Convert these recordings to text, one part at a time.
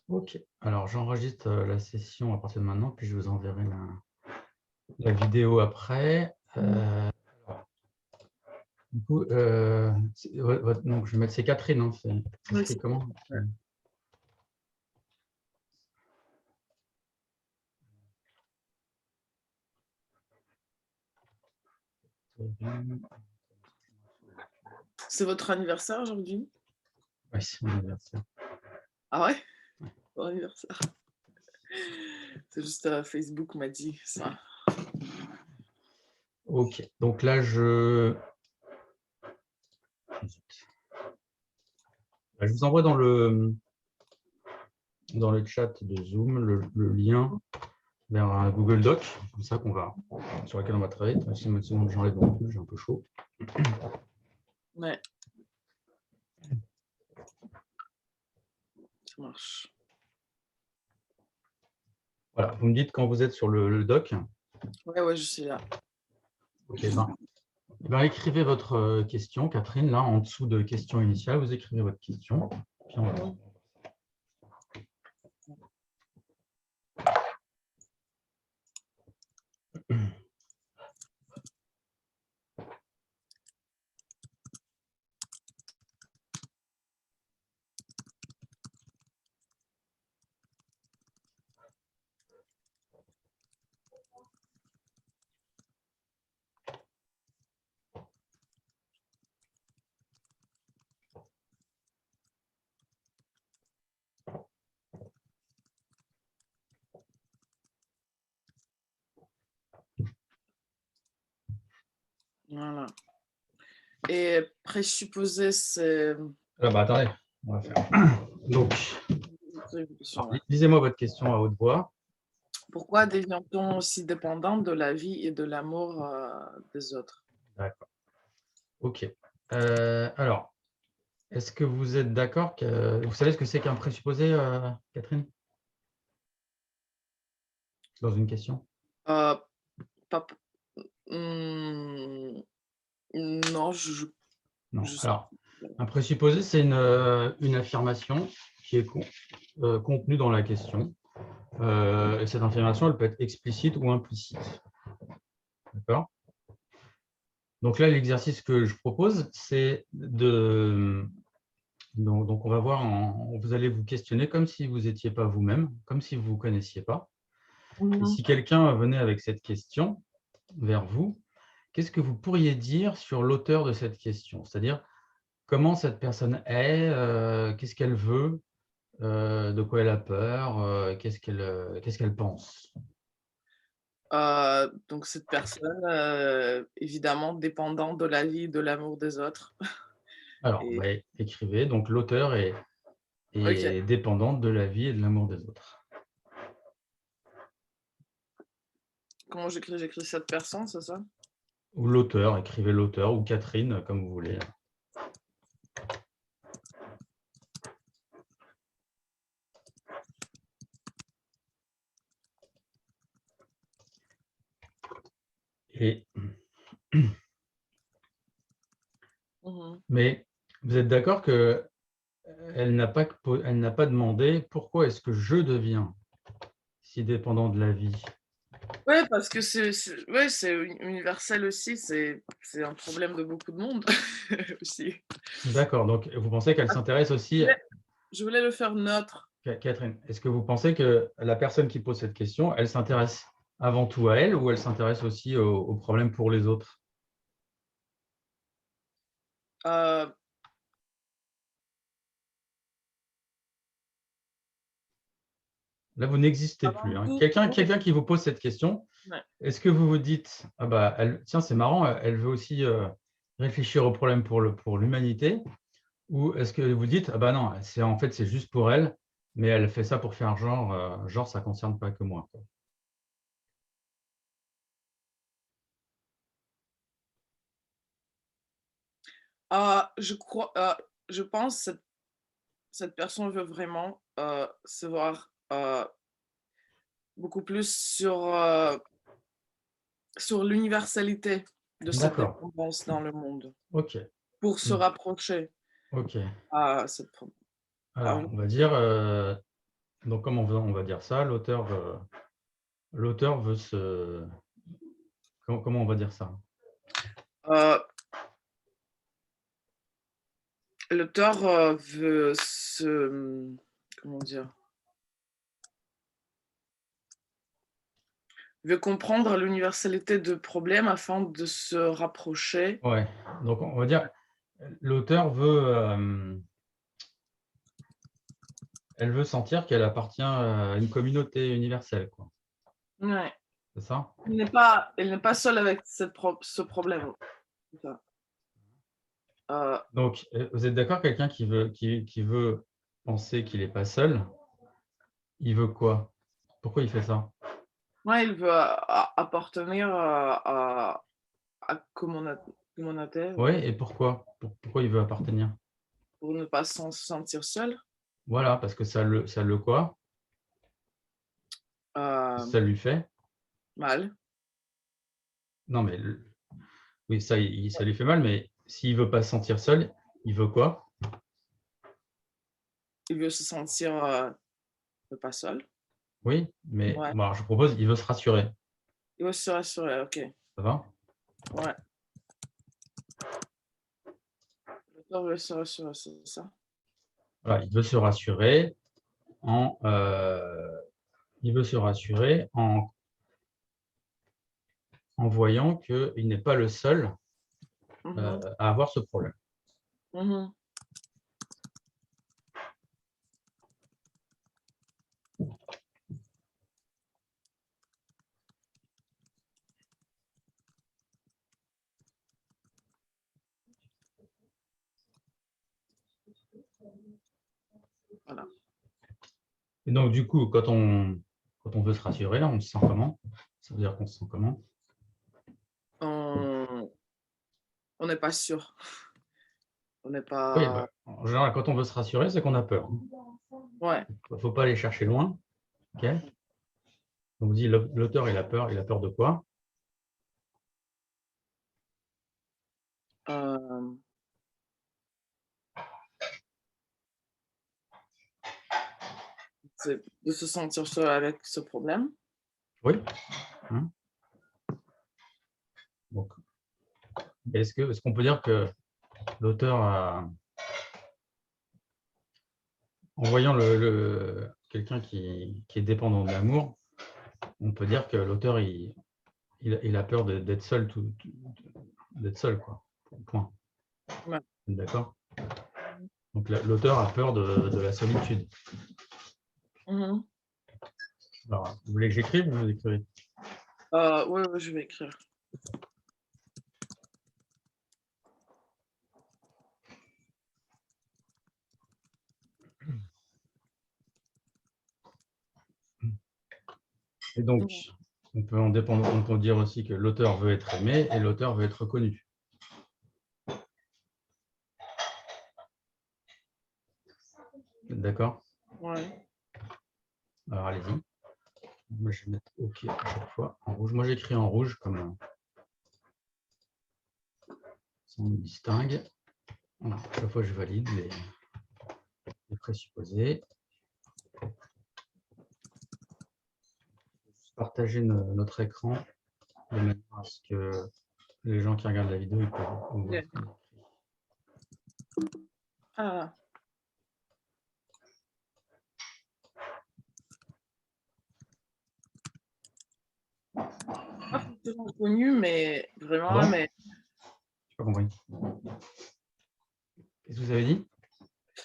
Ok, alors j'enregistre la session à partir de maintenant, puis je vous enverrai la vidéo après. Du coup, donc je vais mettre c'est Catherine, hein, c'est Oui, écrit comment? ouais. C'est votre anniversaire aujourd'hui? Ouais, c'est mon anniversaire. Ah ouais? Ouais. Bon anniversaire. C'est juste Facebook m'a dit ça. Ok, donc là je vous envoie dans le chat de Zoom le lien vers un Google Doc, comme ça sur lequel on va travailler. Si une seconde, j'enlève mon pull, j'ai un peu chaud. Ouais, ça marche. Voilà, vous me dites quand vous êtes sur le doc. Ouais, je suis là. Ok, écrivez votre question, Catherine, là, en dessous de question initiale, vous écrivez votre question. Puis on va... Voilà. Et présupposé, c'est... attendez, on va faire. Donc, Ouais. lisez-moi votre question à haute voix. Pourquoi devient-on aussi dépendant de la vie et de l'amour des autres? D'accord. Ok. Alors, est-ce que vous êtes d'accord que vous savez ce que c'est qu'un présupposé, Catherine, dans une question? Euh, pas- Hmm, non, Non. je sais Alors, un présupposé, c'est une affirmation qui est contenue dans la question. Et cette affirmation, elle peut être explicite ou implicite. D'accord? Donc là, l'exercice que je propose, c'est de... Donc, on va voir, vous allez vous questionner comme si vous n'étiez pas vous-même, comme si vous ne vous connaissiez pas. Et Mhm. si quelqu'un venait avec cette question vers vous, qu'est-ce que vous pourriez dire sur l'auteur de cette question? C'est-à-dire, comment cette personne est, qu'est-ce qu'elle veut, de quoi elle a peur, qu'est-ce qu'elle pense? Donc cette personne, évidemment dépendante de la vie et de l'amour des autres. Alors, Et écrivez, donc l'auteur OK. est dépendante de la vie et de l'amour des autres. Comment j'écris? J'écris cette personne, c'est ça? Ou l'auteur, écrivez l'auteur, ou Catherine, comme vous voulez. Et, Mmh. mais vous êtes d'accord qu'elle n'a pas, elle n'a pas demandé pourquoi est-ce que je deviens si dépendant de la vie. Ouais, parce que ouais, c'est universel aussi, c'est un problème de beaucoup de monde aussi. D'accord, donc vous pensez qu'elle Ah, s'intéresse je aussi, voulais je voulais le faire neutre. Catherine, est-ce que vous pensez que la personne qui pose cette question, elle s'intéresse avant tout à elle ou elle s'intéresse aussi aux problèmes pour les autres? Heu, Là, vous n'existez plus, Avant hein. tout, Quelqu'un qui vous pose cette question, ouais. est-ce que vous vous dites, ah bah, tiens, c'est marrant, elle veut aussi réfléchir aux problèmes pour l'humanité, ou est-ce que vous dites, ah bah non, en fait, c'est juste pour elle, mais elle fait ça pour faire genre ça ne concerne pas que moi, quoi. Je pense cette personne veut vraiment, se voir, beaucoup plus sur l'universalité de cette D'accord, dépendance dans le monde, ok. pour se Hmm. rapprocher Ok. à cette pro à Alors, une on va dire, Donc, comment on va dire ça? L'auteur veut se... Comment on va dire ça? Euh, L'auteur veut se... Comment dire? Veut comprendre l'universalité de problèmes afin de se rapprocher. Ouais. Donc, on va dire, l'auteur veut... elle veut sentir qu'elle appartient à une communauté universelle, quoi. Ouais. C'est ça? Elle n'est pas seule avec ce problème. C'est ça. Donc, vous êtes d'accord, quelqu'un qui veut penser qu'il n'est pas seul, il veut quoi? Pourquoi il fait ça? Ouais, il veut appartenir à communauté Oui, et pourquoi? Pourquoi il veut appartenir? pour ne pas se sentir seul. Voilà, parce que ça le quoi? Euh, Ça lui fait? Mal. Non, mais oui, ça lui fait mal, mais s'il veut pas se sentir seul, il veut quoi? Il veut se sentir pas seul. Oui, mais Ouais. bon, alors, je propose, il veut se rassurer. Il veut se rassurer, ok. Ça va? Ouais. L'auteur veut se rassurer, c'est ça. Voilà, il veut se rassurer en, en voyant qu'il n'est pas le seul Mhm. à avoir ce problème. Mhm. Voilà. Et donc, du coup, quand on veut se rassurer, là, on se sent comment? Ça veut dire qu'on se sent comment? On n'est pas sûr. On n'est Oui, pas. bah, en général, quand on veut se rassurer, c'est qu'on a peur. Ouais. Il ne faut pas aller chercher loin. Okay. Donc, on dit l'auteur, il a peur de quoi? Euh, c'est de se sentir seul avec ce problème. Oui. Hein? Donc, est-ce qu'on peut dire que l'auteur en voyant quelqu'un qui est dépendant de l'amour, on peut dire que l'auteur, il a peur d'être seul, d'être seul, quoi. Point. Ouais. D'accord? Donc, l'auteur a peur de la solitude. Mhm. Alors, vous voulez que j'écrive ou vous écrivez? Ouais, ouais, je vais écrire. Et donc, on peut dire aussi que l'auteur veut être aimé et l'auteur veut être reconnu. D'accord? Ouais. Alors, allez-y. Moi, je vais mettre OK à chaque fois en rouge. Moi, j'écris en rouge comme ça on distingue. Voilà, à chaque fois, je valide les présupposés. Partager notre écran de manière à ce que les gens qui regardent la vidéo ils peuvent voir. Ah. Pas forcément connu, mais vraiment, Pardon? mais Je n'ai pas compris. Qu'est-ce que vous avez dit?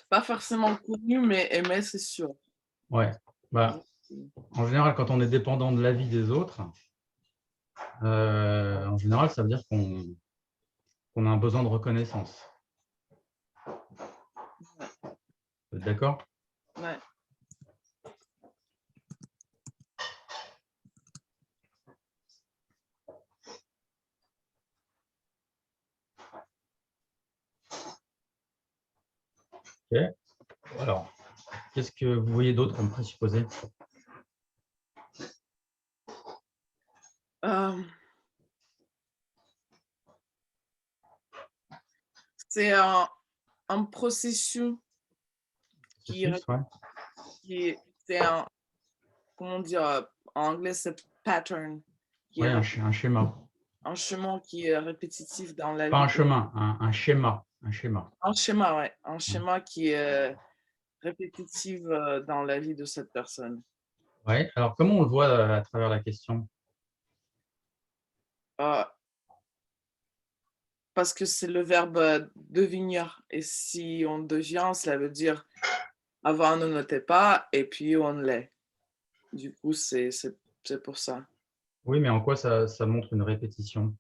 pas forcément connu, mais aimé, c'est sûr. Ouais. Bah, en général, quand on est dépendant de l'avis des autres, en général, ça veut dire qu'on a un besoin de reconnaissance. Vous êtes d'accord? Ouais. Ok. Alors, qu'est-ce que vous voyez d'autre comme présupposé? Euh, c'est un processus qui, Ouais. qui, c'est un, comment dire, en anglais, c'est pattern, qui Oui, est un schéma. un chemin qui est répétitif dans la Pas vie. un chemin, un schéma. Un schéma. Un schéma, ouais. Un schéma qui est répétitif dans la vie de cette personne. Ouais. Alors, comment on le voit à travers la question? Euh, Parce que c'est le verbe devenir. Et si on devient, cela veut dire avant on n'était pas et puis on l'est. Du coup, c'est pour ça. Oui, mais en quoi ça montre une répétition?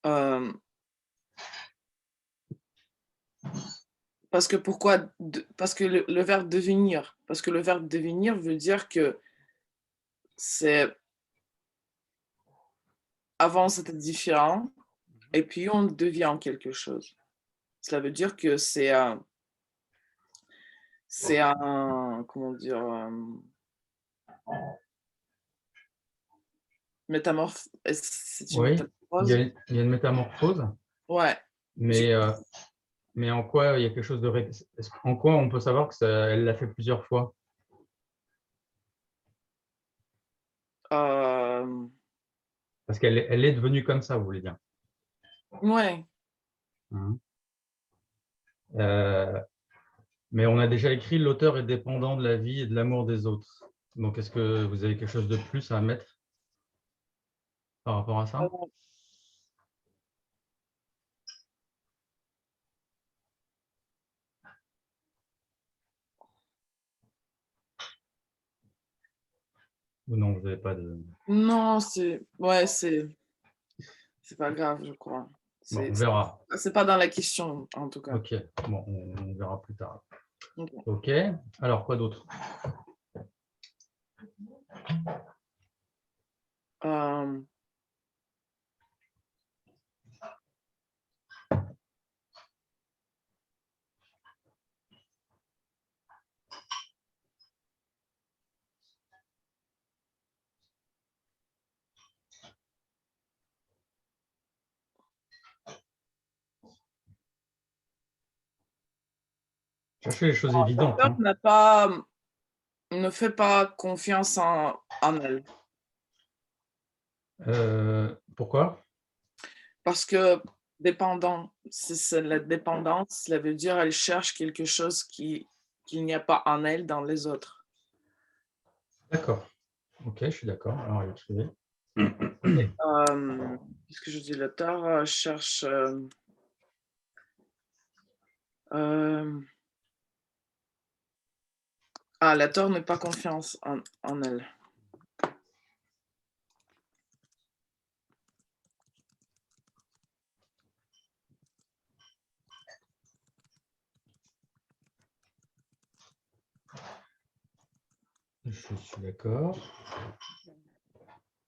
Euh, Parce que pourquoi parce que le verbe devenir. Parce que le verbe devenir veut dire que c'est avant c'était différent et puis on devient quelque chose. Cela veut dire que c'est un comment dire métamorphe. C'est une Oui, il y métamorphose. a une métamorphose, Ouais. mais en quoi il y a quelque chose de en quoi on peut savoir que elle l'a fait plusieurs fois? Parce qu'elle est devenue comme ça, vous voulez dire. Ouais. Hein. Mais on a déjà écrit l'auteur est dépendant de la vie et de l'amour des autres. Donc, est-ce que vous avez quelque chose de plus à mettre par rapport à ça? Ou non, vous n'avez pas de... Non, c'est ouais, c'est pas grave, je crois. Bon, C'est on verra. c'est pas dans la question en tout cas. Ok, bon, on verra plus tard. Ok. Ok, alors quoi d'autre? Euh, Cherchez les choses évidentes. L'auteur n'a pas ne fait pas confiance en elle. Pourquoi? Parce que dépendant, c'est la dépendance, cela veut dire elle cherche quelque chose qu'il n'y a pas en elle dans les autres. D'accord. Ok, je suis d'accord. Alors, écrivez. Qu'est-ce que je dis? L'auteur cherche. L'auteur n'a pas confiance en elle. Je suis d'accord.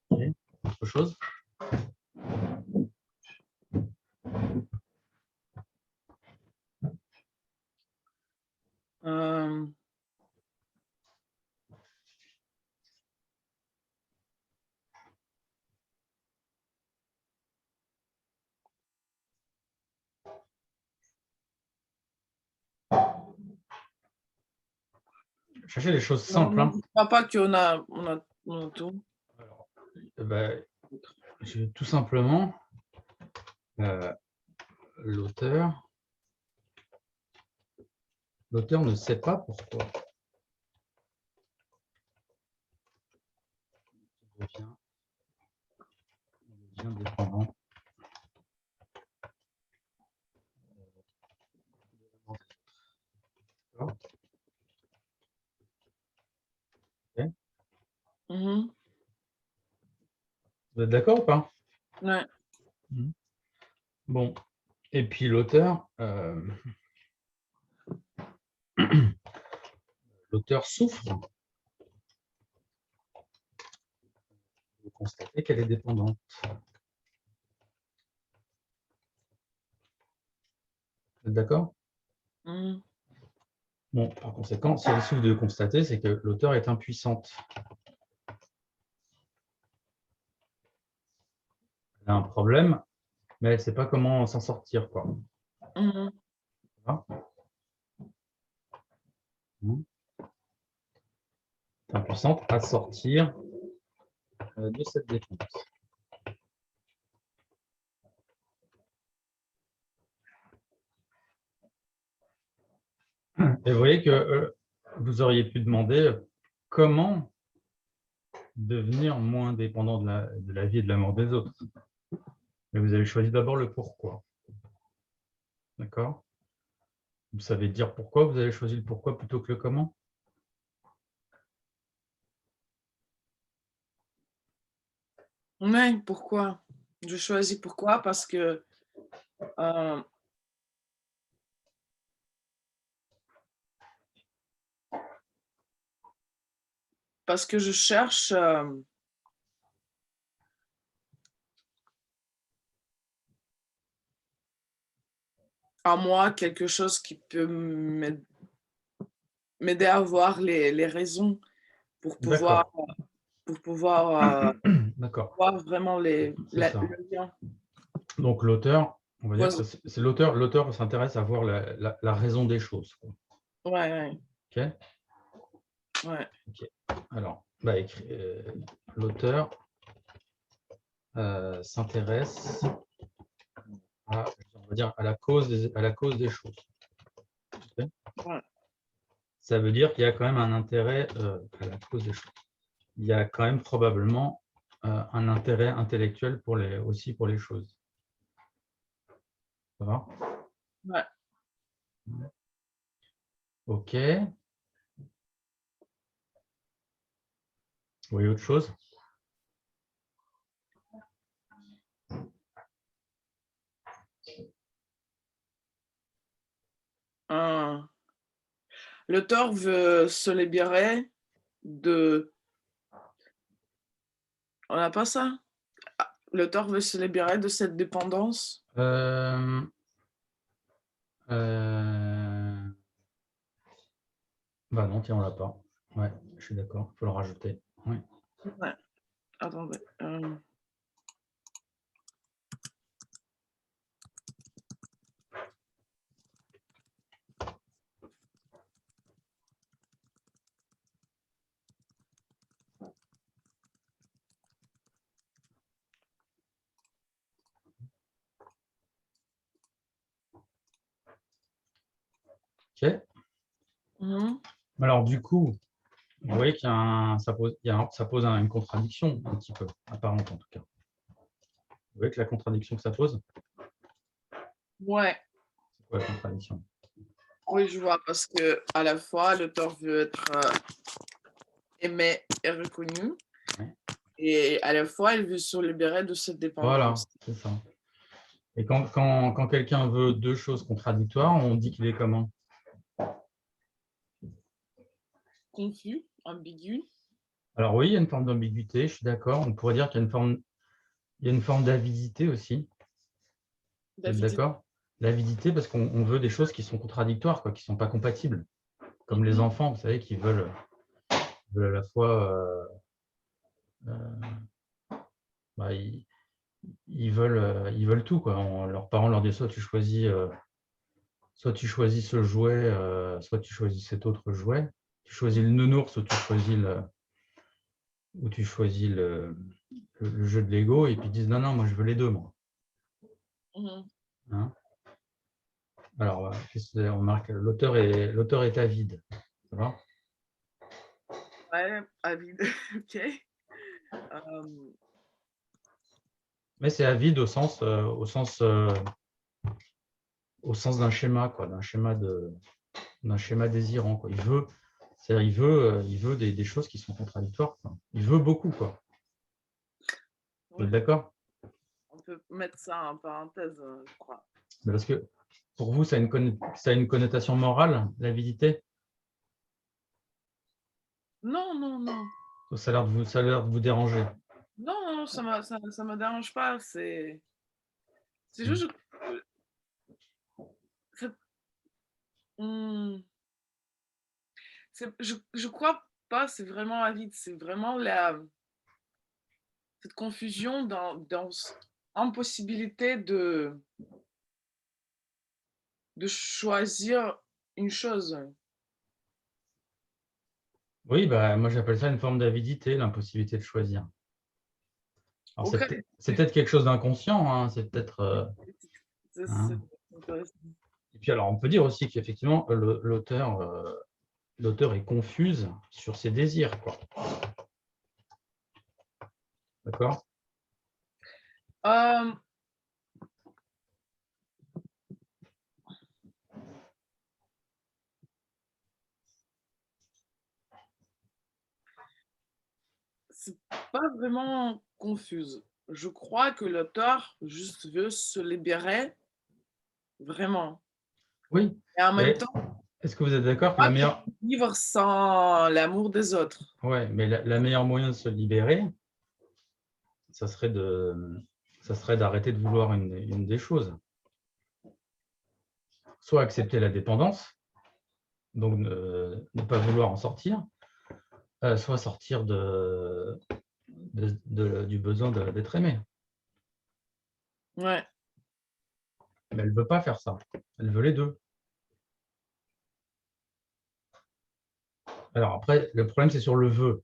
Ok. Autre chose? Euh, Cherchez les choses non, simples. Hein. je ne crois pas on a tout. Alors, ben, tout simplement, l'auteur ne sait pas pourquoi il devient dépendant. Okay. Mhm. Vous êtes d'accord ou pas? Ouais. Bon, et puis l'auteur, l'auteur souffre de constater qu'elle est dépendante. Vous êtes d'accord? Mhm. Bon, par conséquent, si elle souffre de constater, c'est que l'auteur est impuissante. Elle a un problème, mais elle ne sait pas comment s'en sortir, quoi. Mhm. Hein. Enfin, puissante à sortir de cette dépendance. Et vous voyez que vous auriez pu demander comment devenir moins dépendant de la vie et de l'amour des autres. Mais vous avez choisi d'abord le pourquoi. D'accord? Vous savez dire pourquoi, vous avez choisi le pourquoi plutôt que le comment? Oui, pourquoi? Je choisis pourquoi parce que je cherche en moi quelque chose qui peut m'aider à voir les raisons pour pouvoir, D'accord. D'accord. voir vraiment C'est ça. le lien. Donc l'auteur, on va dire Ouais, que c'est l'auteur. L'auteur s'intéresse à voir la raison des choses. ouais, OK? ouais. OK. Alors, bah, l'auteur s'intéresse à, on va dire, à la cause des choses. OK? Ouais. Ça veut dire qu'il y a quand même un intérêt à la cause des choses. Il y a quand même probablement un intérêt intellectuel aussi pour les choses. Ça va? Ouais. OK. Vous voyez autre chose? L'auteur veut se libérer de... On n'a pas ça? L'auteur veut se libérer de cette dépendance. Euh, euh, Bah non, tiens, on l'a pas. Ouais, je suis d'accord, il faut le rajouter. Oui. Ouais. Attendez. OK. Alors du coup, vous voyez qu'il y a ça pose une contradiction un petit peu, apparente en tout cas. Vous voyez que la contradiction que ça pose, Ouais. c'est quoi la contradiction? Oui, je vois, parce que à la fois, l'auteur veut être aimé et reconnu, Ouais. et à la fois, il veut se libérer de cette Voilà, dépendance. c'est ça. Et quand quelqu'un veut deux choses contradictoires, on dit qu'il est comment? Confus, ambigu. Alors oui, il y a une forme d'ambiguïté, je suis d'accord. On pourrait dire qu'il y a une forme d'avidité aussi. Vous êtes David. d'accord? L'avidité parce qu'on veut des choses qui sont contradictoires, quoi, qui ne sont pas compatibles. Comme les Mhm. enfants, vous savez, qui veulent à la fois bah, ils veulent tout, quoi. Leurs parents leur disent soit tu choisis ce jouet, soit tu choisis cet autre jouet. Tu choisis le nounours ou tu choisis le jeu de Lego, et puis ils disent non, non, moi je veux les deux, moi. Mhm. Hein. Alors, on remarque, l'auteur est avide. Ça va? Ouais, avide. Ok. Mais c'est avide au sens d'un schéma, quoi, d'un schéma désirant, quoi. Il veut des choses qui sont contradictoires, quoi. Il veut beaucoup, quoi. Vous êtes Ouais. d'accord? On peut mettre ça en parenthèse, je crois. Parce que pour vous, ça a une connotation morale, l'avidité? Non, non, non. Ça a l'air de vous déranger. Non, non, ça me dérange pas. C'est juste, c'est- hmm, je crois pas, c'est vraiment avide. C'est vraiment cette confusion dans impossibilité de choisir une chose. Oui, bah, moi j'appelle ça une forme d'avidité, l'impossibilité de choisir. Alors, Ok, c'est peut-être quelque chose d'inconscient, hein, c'est peut-être. c'est Hein. intéressant. Et puis alors, on peut dire aussi qu'effectivement, l'auteur est confuse sur ses désirs, quoi. D'accord? Euh, c'est pas vraiment confuse. Je crois que l'auteur juste veut se libérer vraiment. Oui, Et en même mais temps, est-ce que vous êtes d'accord que pas vivre sans l'amour des autres. ouais, mais la meilleure moyen de se libérer, ça serait d'arrêter de vouloir une des choses. Soit accepter la dépendance, donc ne pas vouloir en sortir, soit sortir du besoin d'être aimé. Ouais. Mais elle ne veut pas faire ça. Elle veut les deux. Alors après, le problème, c'est sur le veut.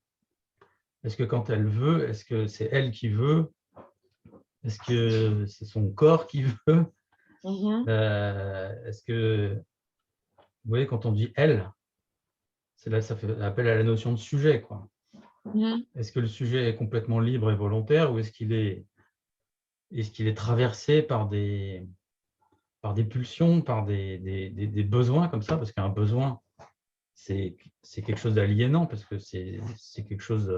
Est-ce que quand elle veut, est-ce que c'est elle qui veut? Est-ce que c'est son corps qui veut? Mhm. Est-ce que, vous voyez, quand on dit elle, là, ça fait appel à la notion de sujet, quoi. Mhm. Est-ce que le sujet est complètement libre et volontaire ou est-ce qu'il est traversé par des pulsions, par des besoins comme ça? Parce qu'un besoin, c'est quelque chose d'aliénant, parce que c'est quelque chose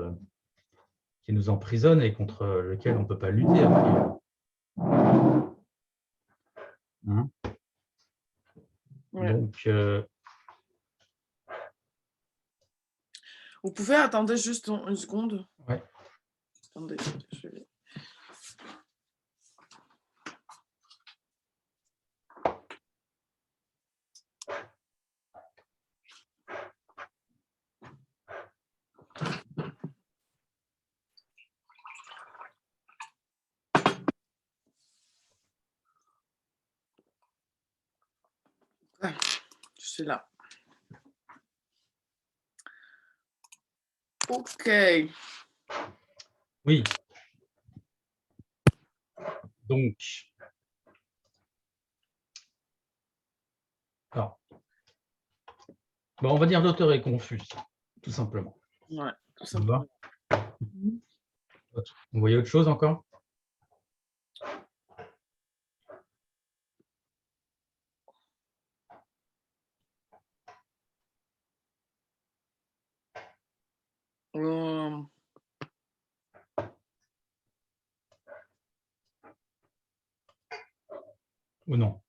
qui nous emprisonne et contre lequel on ne peut pas lutter. Hein? Ouais. Donc, Vous pouvez attendre juste une seconde? ouais. Attendez, je vais... Ah, je suis là. Ok. Oui. Donc, alors, bon, on va dire l'auteur est confus, tout simplement. Ouais, tout Ça va? simplement. Mhm. Vous voyez autre chose encore? Euh, Ou non?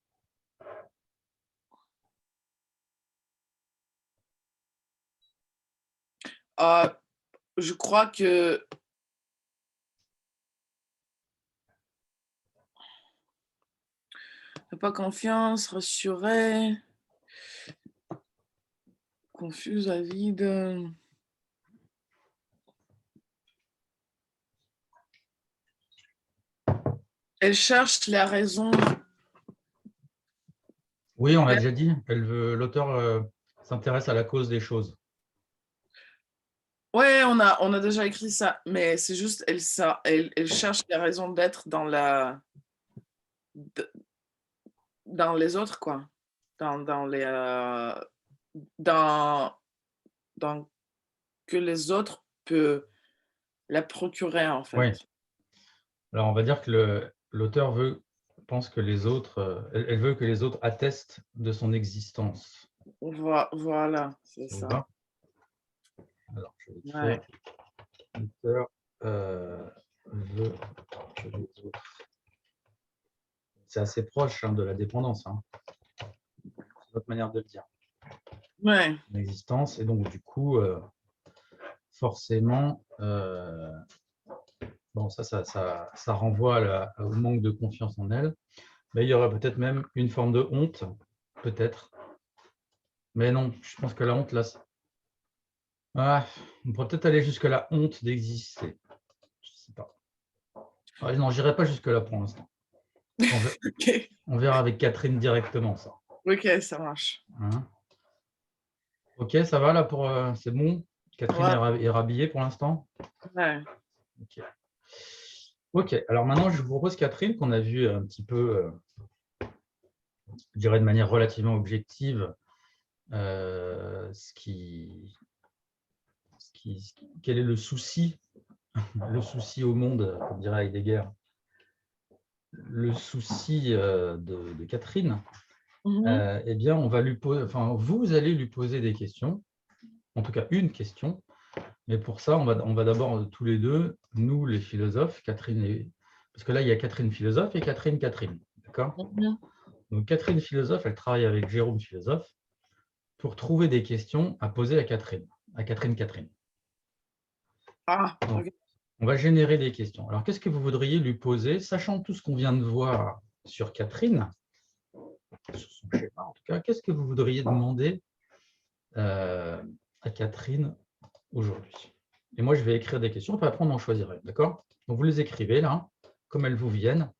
euh, je crois que pas confiance, rassuré, confuse, avide. Elle cherche la raison. Oui, on l'a déjà dit. L'auteur s'intéresse à la cause des choses. Ouais, on a déjà écrit ça, mais c'est juste, elle cherche la raison d'être dans les autres, quoi. Dans les, dans, dans que les autres peuvent la procurer, en Oui. fait. Alors, on va dire que l'auteur pense que les autres, elle veut que les autres attestent de son existence. Voilà, c'est Ça vous ça. va? Alors, je vais Ouais. écrire l'auteur veut que les autres. C'est assez proche de la dépendance. Hein. C'est notre manière de le dire. Ouais. L'existence. Et donc, du coup, forcément, bon, ça renvoie au manque de confiance en elle. Mais il y aurait peut-être même une forme de honte, peut-être. Mais non, je pense que la honte, là, on pourrait peut-être aller jusque la honte d'exister. Je sais pas. Ouais, non, j'irai pas jusque-là pour l'instant. Ok. On verra avec Catherine directement ça. Ok, ça marche. Hein. Ok, ça va là c'est bon? Catherine est rhabillée pour l'instant? Ouais. Ok, alors maintenant, je vous propose, Catherine, qu'on a vu un petit peu, je dirais de manière relativement objective, quel est le souci au monde, comme dirait Heidegger, le souci de Catherine. Eh bien, on va lui poser, enfin, vous allez lui poser des questions, en tout cas une question, mais pour ça, on va d'abord tous les deux, nous les philosophes, Catherine parce que là, il y a Catherine philosophe et Catherine, d'accord? Donc, Catherine philosophe, elle travaille avec Jérôme philosophe pour trouver des questions à poser à Catherine. Ah, Donc, ok. on va générer des questions. Alors, qu'est-ce que vous voudriez lui poser, sachant tout ce qu'on vient de voir sur Catherine, sur son schéma en tout cas, qu'est-ce que vous voudriez demander à Catherine aujourd'hui? Et moi, je vais écrire des questions, puis après, on en choisira une, d'accord? Donc, vous les écrivez là, comme elles vous viennent,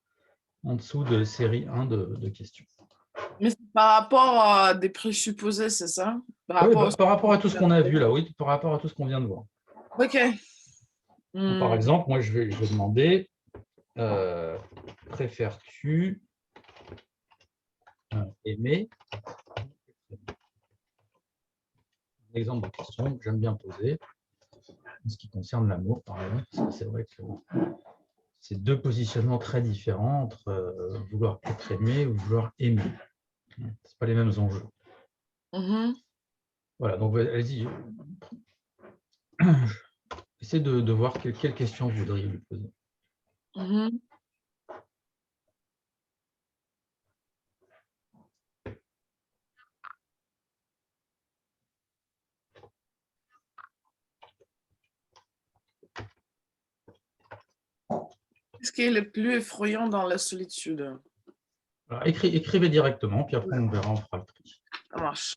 en dessous de série 1 de questions. Mais c'est par rapport à des présupposés, c'est ça? Oui, par rapport à tout ce qu'on a vu là, oui, par rapport à tout ce qu'on vient de voir. Ok. Par exemple, moi, je vais demander, préfères-tu aimer? Un exemple de question que j'aime bien poser, en ce qui concerne l'amour, par exemple, parce que c'est vrai que c'est deux positionnements très différents entre vouloir être aimé ou vouloir aimer. Ce ne sont pas les mêmes enjeux. Voilà, donc allez-y. Essayez de voir quelle question vous voudriez lui poser. Qu'est-ce qui est le plus effrayant dans la solitude? Alors, écrivez directement, puis après on verra, on fera le tri. Ça marche.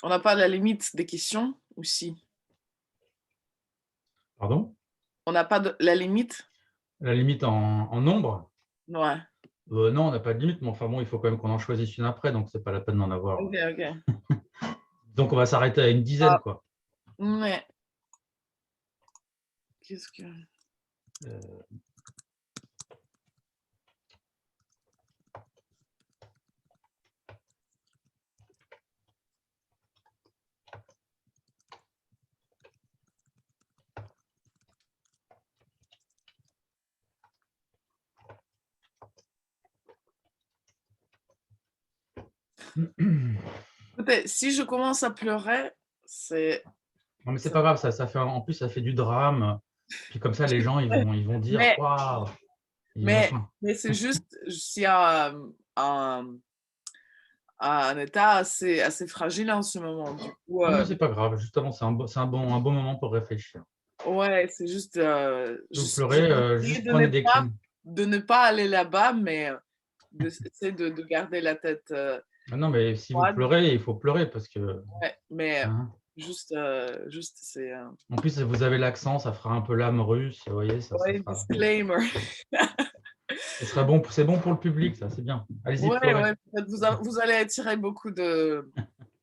On n'a pas la limite des questions aussi. Pardon? On n'a pas la limite? La limite en nombre? Ouais. Non, on n'a pas de limite, mais enfin bon, il faut quand même qu'on en choisisse une après, donc c'est pas la peine d'en avoir. Ok, ok. Donc on va s'arrêter à une dizaine, quoi. Ouais. Qu'est-ce que... Écoutez, si je commence à pleurer, c'est... Non, mais c'est pas grave, ça fait, en plus, ça fait du drame. Puis comme ça, les gens, ils vont dire Mais, waouh. mais c'est juste, je suis à un état assez fragile en ce moment. Du coup, Non, mais c'est pas grave. Justement, c'est un bon moment pour réfléchir. ouais, c'est juste, Si vous j'ai pleurez, essayé juste prenez des. de ne pas aller là-bas, mais d'essayer de garder la tête Non, mais si vous froide. pleurez, il faut pleurer parce que. Ouais, mais Hein. juste c'est... En plus, vous avez l'accent, ça fera un peu l'âme russe, vous voyez, ça ouais, fera. disclaimer. C'est bon pour le public, ça, c'est bien. Allez-y, Ouais, pleurez. ouais, peut-être vous allez attirer beaucoup de,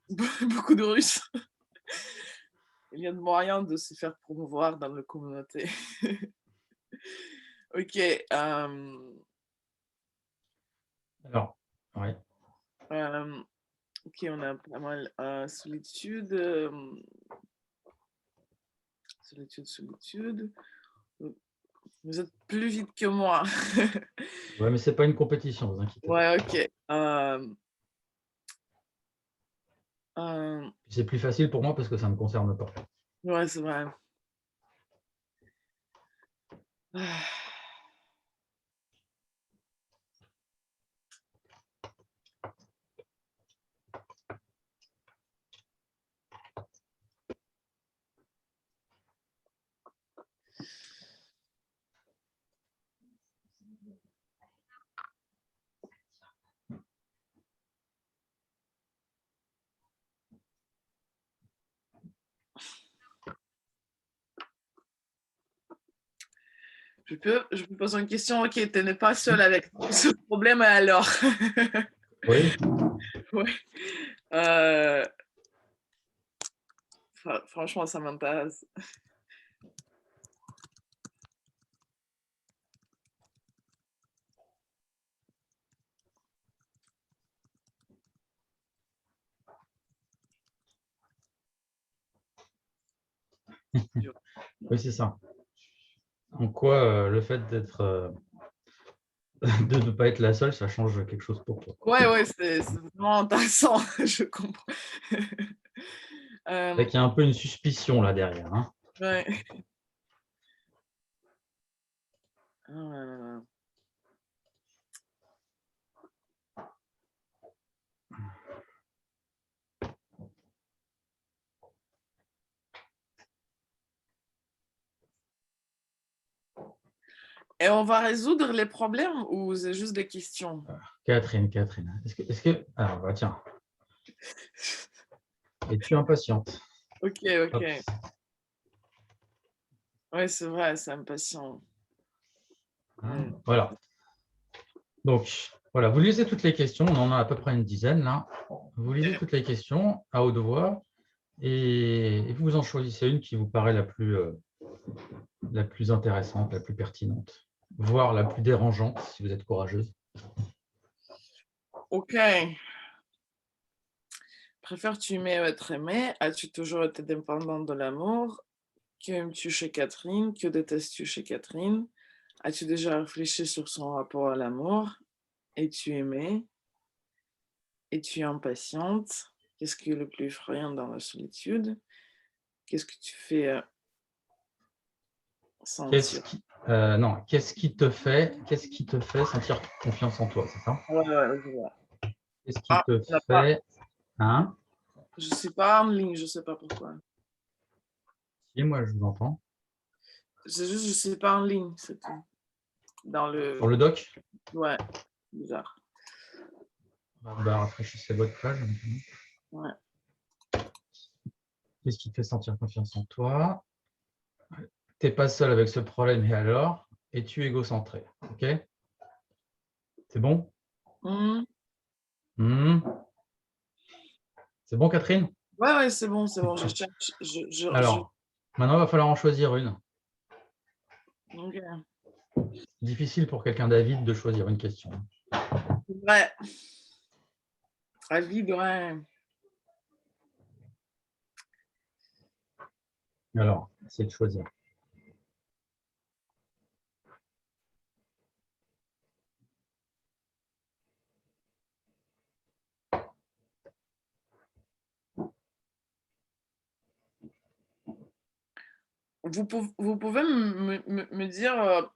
beaucoup de Russes. Il y a de moyens de se faire promouvoir dans la communauté. Ok. Alors, ouais. Ok, on a pas mal. Solitude. Solitude. Vous êtes plus vite que moi. Ouais, mais c'est pas une compétition, vous inquiétez pas. Ouais, ok. C'est plus facile pour moi parce que ça ne me concerne pas. Ouais, c'est vrai. Je peux poser une question. Ok, tu n'es pas seul avec ce problème alors. Oui. Ouais. Franchement, ça m'intéresse. Oui, c'est ça. En quoi le fait d'être de ne pas être la seule, ça change quelque chose pour toi? Ouais, c'est vraiment intéressant. Je comprends. Il y a un peu une suspicion là derrière. Hein. Ouais. Ah. Et on va résoudre les problèmes ou c'est juste des questions? Catherine. Est-ce que... Alors, bah, tiens. Es-tu impatiente? Ok. Hop. Ouais, c'est vrai, c'est impatient. Hein, voilà. Donc, voilà, vous lisez toutes les questions. On en a à peu près une dizaine là. Vous lisez toutes les questions à haute voix et vous en choisissez une qui vous paraît la plus intéressante, la plus pertinente, voire la plus dérangeante si vous êtes courageuse. Ok. Préfères-tu aimer ou être aimé? As-tu toujours été dépendante de l'amour? Que aimes-tu chez Catherine? Que détestes-tu chez Catherine? As-tu déjà réfléchi sur son rapport à l'amour? Es-tu aimée? Es-tu impatiente? Qu'est-ce qui est le plus effrayant dans la solitude? Qu'est-ce que tu fais sentir? Qu'est-ce qui te fait sentir confiance en toi, c'est ça? Ouais, je vois. Qu'est-ce qui Ah, te on n'a pas. fait... Hein? Je ne suis pas en ligne, je ne sais pas pourquoi. Si, moi, je vous entends. C'est juste, je ne suis pas en ligne, c'est tout. Dans le... Sur le doc? Ouais, bizarre. Bah, rafraîchissez votre page. Ouais. Qu'est-ce qui te fait sentir confiance en toi? Tu n'es pas seul avec ce problème, et alors? Es-tu égocentré? Ok? C'est bon? C'est bon, Catherine? Ouais, c'est bon, je cherche. Alors, maintenant, il va falloir en choisir une. Ok. Difficile pour quelqu'un d'avide de choisir une question. Ouais. Avide, ouais. Alors, essayez de choisir. Vous pouvez me dire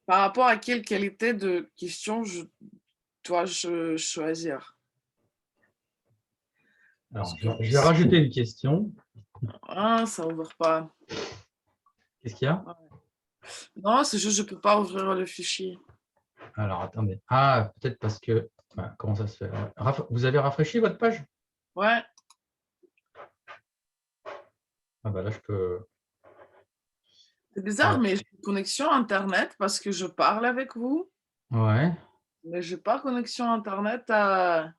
par rapport à quelle qualité de question je dois choisir? Alors, je vais rajouter une question. Ah, ça ouvre pas. Qu'est-ce qu'il y a? Non, c'est juste je peux pas ouvrir le fichier. Alors, attendez. Ah, peut-être parce que... comment ça se fait? Vous avez rafraîchi votre page? Ouais. Ah bah là, je peux... C'est bizarre, mais j'ai une connexion Internet parce que je parle avec vous, Ouais. mais j'ai pas connexion Internet dans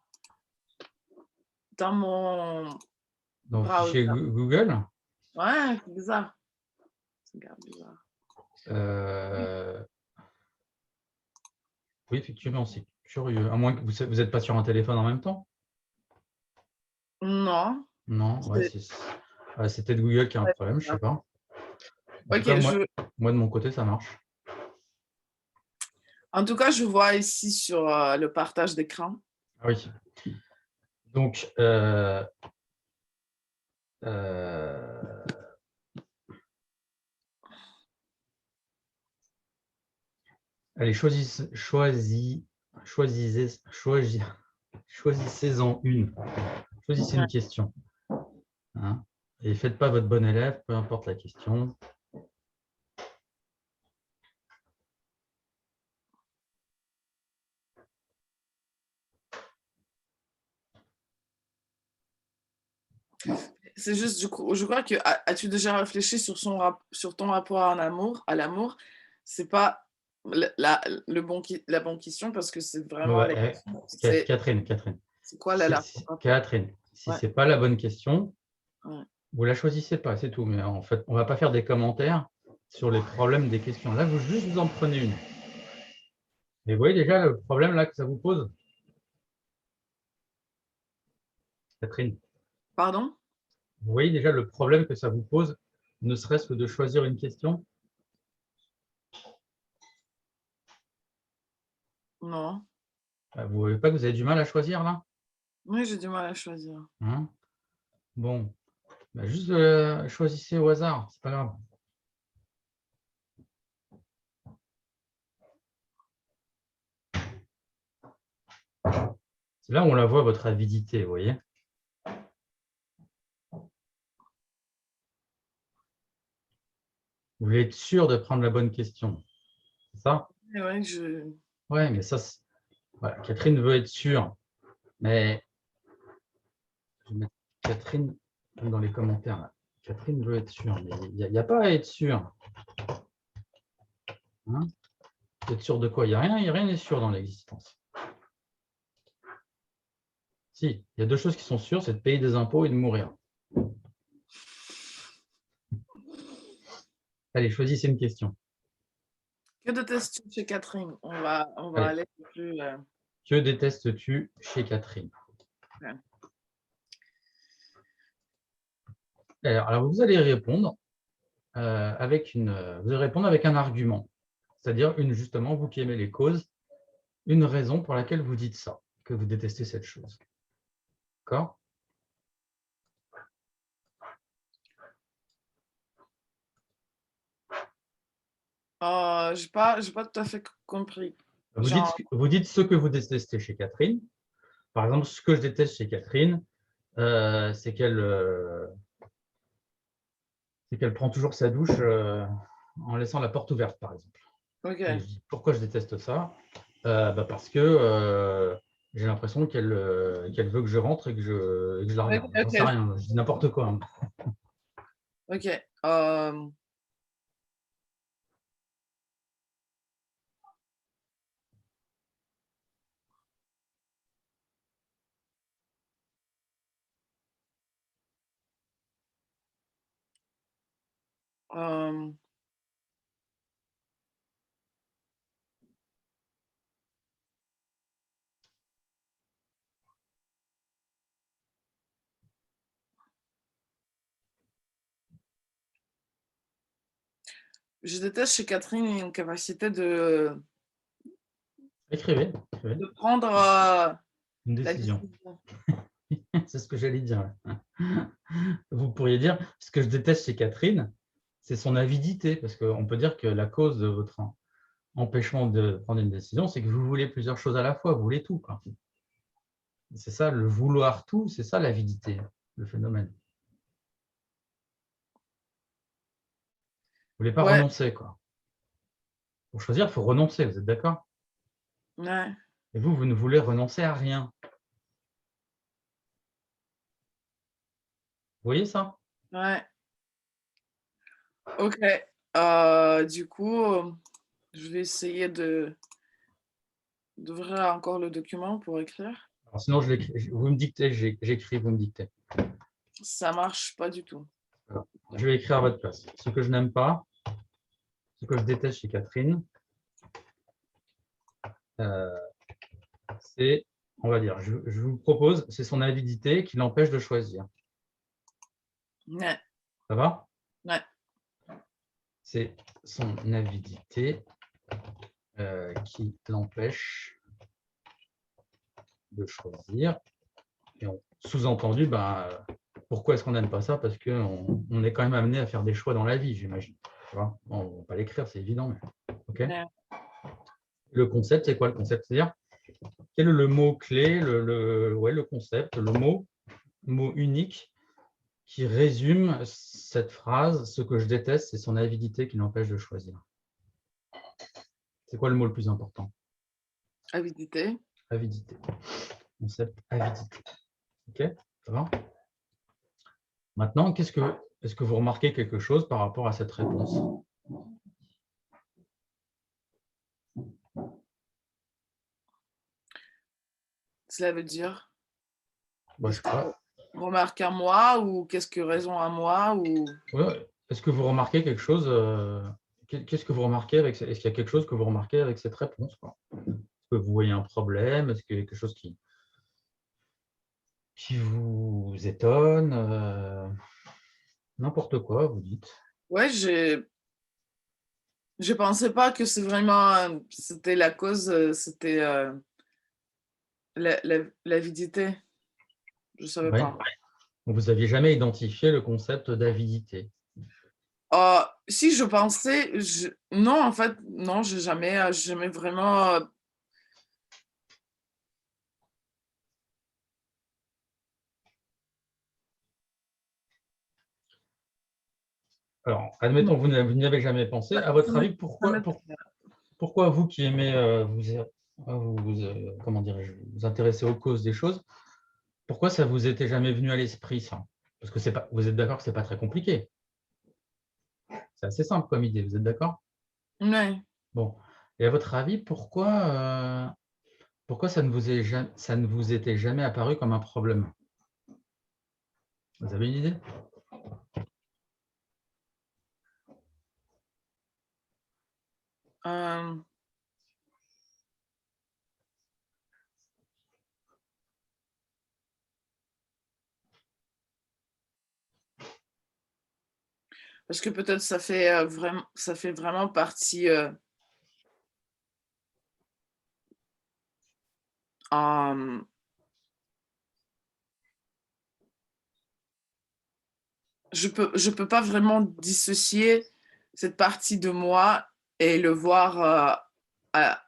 mon Dans le browser. fichier Google. Ouais, c'est bizarre. C'est grave bizarre. Oui, effectivement, c'est curieux. À moins que vous n'êtes pas sur un téléphone en même temps? Non. Non, ouais, c'est peut-être Google qui a un problème, je ne sais pas. En tout Ok, cas, moi, de mon côté, ça marche. en tout cas, je vois ici sur le partage d'écran. Ah oui. Donc, allez, choisissez-en une. Choisissez une question. Hein, et faites pas votre bon élève, peu importe la question. C'est juste, je crois que as-tu déjà réfléchi sur sur ton rapport à l'amour? C'est pas la bonne question parce que c'est vraiment la question. Catherine, C'est quoi la rapport? Catherine, si Ouais, ce n'est pas la bonne question, ouais. vous la choisissez pas, c'est tout. Mais en fait, on ne va pas faire des commentaires sur les problèmes des questions. Là, vous en prenez une. Et vous voyez déjà le problème là que ça vous pose, Catherine? Pardon? Vous voyez déjà le problème que ça vous pose, ne serait-ce que de choisir une question? Non. Vous ne voyez pas que vous avez du mal à choisir là? Oui, j'ai du mal à choisir. Hein? Bon, bah, juste choisissez au hasard, c'est pas grave. C'est là où on la voit, votre avidité, vous voyez? Vous voulez être sûr de prendre la bonne question, c'est ça? Et ouais, je Ouais, mais ça, voilà, Catherine veut être sûre, mais je vais mettre Catherine dans les commentaires là. Catherine veut être sûre, mais il n'y a pas à être sûr. Hein? Être sûr de quoi? Il n'y a rien n'est sûr dans l'existence. Si, il y a deux choses qui sont sûres, c'est de payer des impôts et de mourir. Allez, choisissez une question. que détestes-tu chez Catherine? On va Allez, aller plus, que détestes-tu chez Catherine? ouais. Alors, vous allez répondre vous allez répondre avec un argument, c'est-à-dire justement, vous qui aimez les causes, une raison pour laquelle vous dites ça, que vous détestez cette chose. D'accord? J'ai pas tout à fait compris. Genre, Vous dites ce que vous détestez chez Catherine. Par exemple, ce que je déteste chez Catherine, c'est qu'elle prend toujours sa douche en laissant la porte ouverte, par exemple. Et OK. je dis, pourquoi je déteste ça? Parce que j'ai l'impression qu'elle veut que je rentre et que je la OK, regarde. J'en sais OK, rien, je dis n'importe quoi. Hein. OK. Hem, je déteste chez Catherine une capacité Écrivez, de prendre, une la décision. décision. C'est ce que j'allais dire. Vous pourriez dire, ce que je déteste chez Catherine, c'est son avidité, parce qu'on peut dire que la cause de votre empêchement de prendre une décision, c'est que vous voulez plusieurs choses à la fois, vous voulez tout. C'est ça, le vouloir tout, c'est ça l'avidité, le phénomène. Vous ne voulez pas Ouais, renoncer, quoi. Pour choisir, il faut renoncer, vous êtes d'accord? ouais, Et vous ne voulez renoncer à rien. Vous voyez ça? ouais. OK. Du coup, je vais essayer d'ouvrir encore le document pour écrire. Alors, sinon, vous me dictez, j'écris, vous me dictez. Ça marche pas du tout. Alors, je vais écrire à votre place. Ce que je n'aime pas, ce que je déteste chez Catherine, euh, c'est, on va dire, je vous propose, c'est son avidité qui l'empêche de choisir. Ouais, Ça va? ouais. C'est son avidité qui l'empêche de choisir. Et sous-entendu, pourquoi est-ce qu'on n'aime pas ça? Parce qu'on est quand même amené à faire des choix dans la vie, j'imagine. Bon, on ne va pas l'écrire, c'est évident. Mais... okay. Ouais. Le concept, c'est quoi le concept? C'est-à-dire, quel est le mot-clé, le concept, le mot unique qui résume cette phrase? Ce que je déteste, c'est son avidité qui l'empêche de choisir. C'est quoi le mot le plus important? Avidité. Avidité. Concept avidité. OK? Ça va? Maintenant, est-ce que vous remarquez quelque chose par rapport à cette réponse? Cela veut dire Bah, je sais pas. remarque à moi ou qu'est-ce que raison à moi ou Ouais. Est-ce que vous remarquez quelque chose? Qu'est-ce que vous remarquez avec est-ce qu'il y a quelque chose que vous remarquez avec cette réponse, quoi? Est-ce que vous voyez un problème? Est-ce qu'il y a quelque chose qui vous étonne? N'importe quoi, vous dites. ouais, je pensais pas que c'est vraiment c'était la cause, c'était l'avidité. Je savais Oui. pas. Vous n'aviez jamais identifié le concept d'avidité. Si je pensais, non, en fait, non, j'ai jamais vraiment. Alors, admettons que vous n'y avez jamais pensé. À votre avis, pourquoi vous qui aimez comment dirais-je, vous intéresser aux causes des choses, pourquoi ça vous était jamais venu à l'esprit, ça? Parce que vous êtes d'accord que ce n'est pas très compliqué. C'est assez simple comme idée, vous êtes d'accord? Ouais. Bon. Et à votre avis, pourquoi ça ne vous était jamais apparu comme un problème? Vous avez une idée? euh, Parce que peut-être ça fait vraiment partie en- je peux pas vraiment dissocier cette partie de moi et le voir à,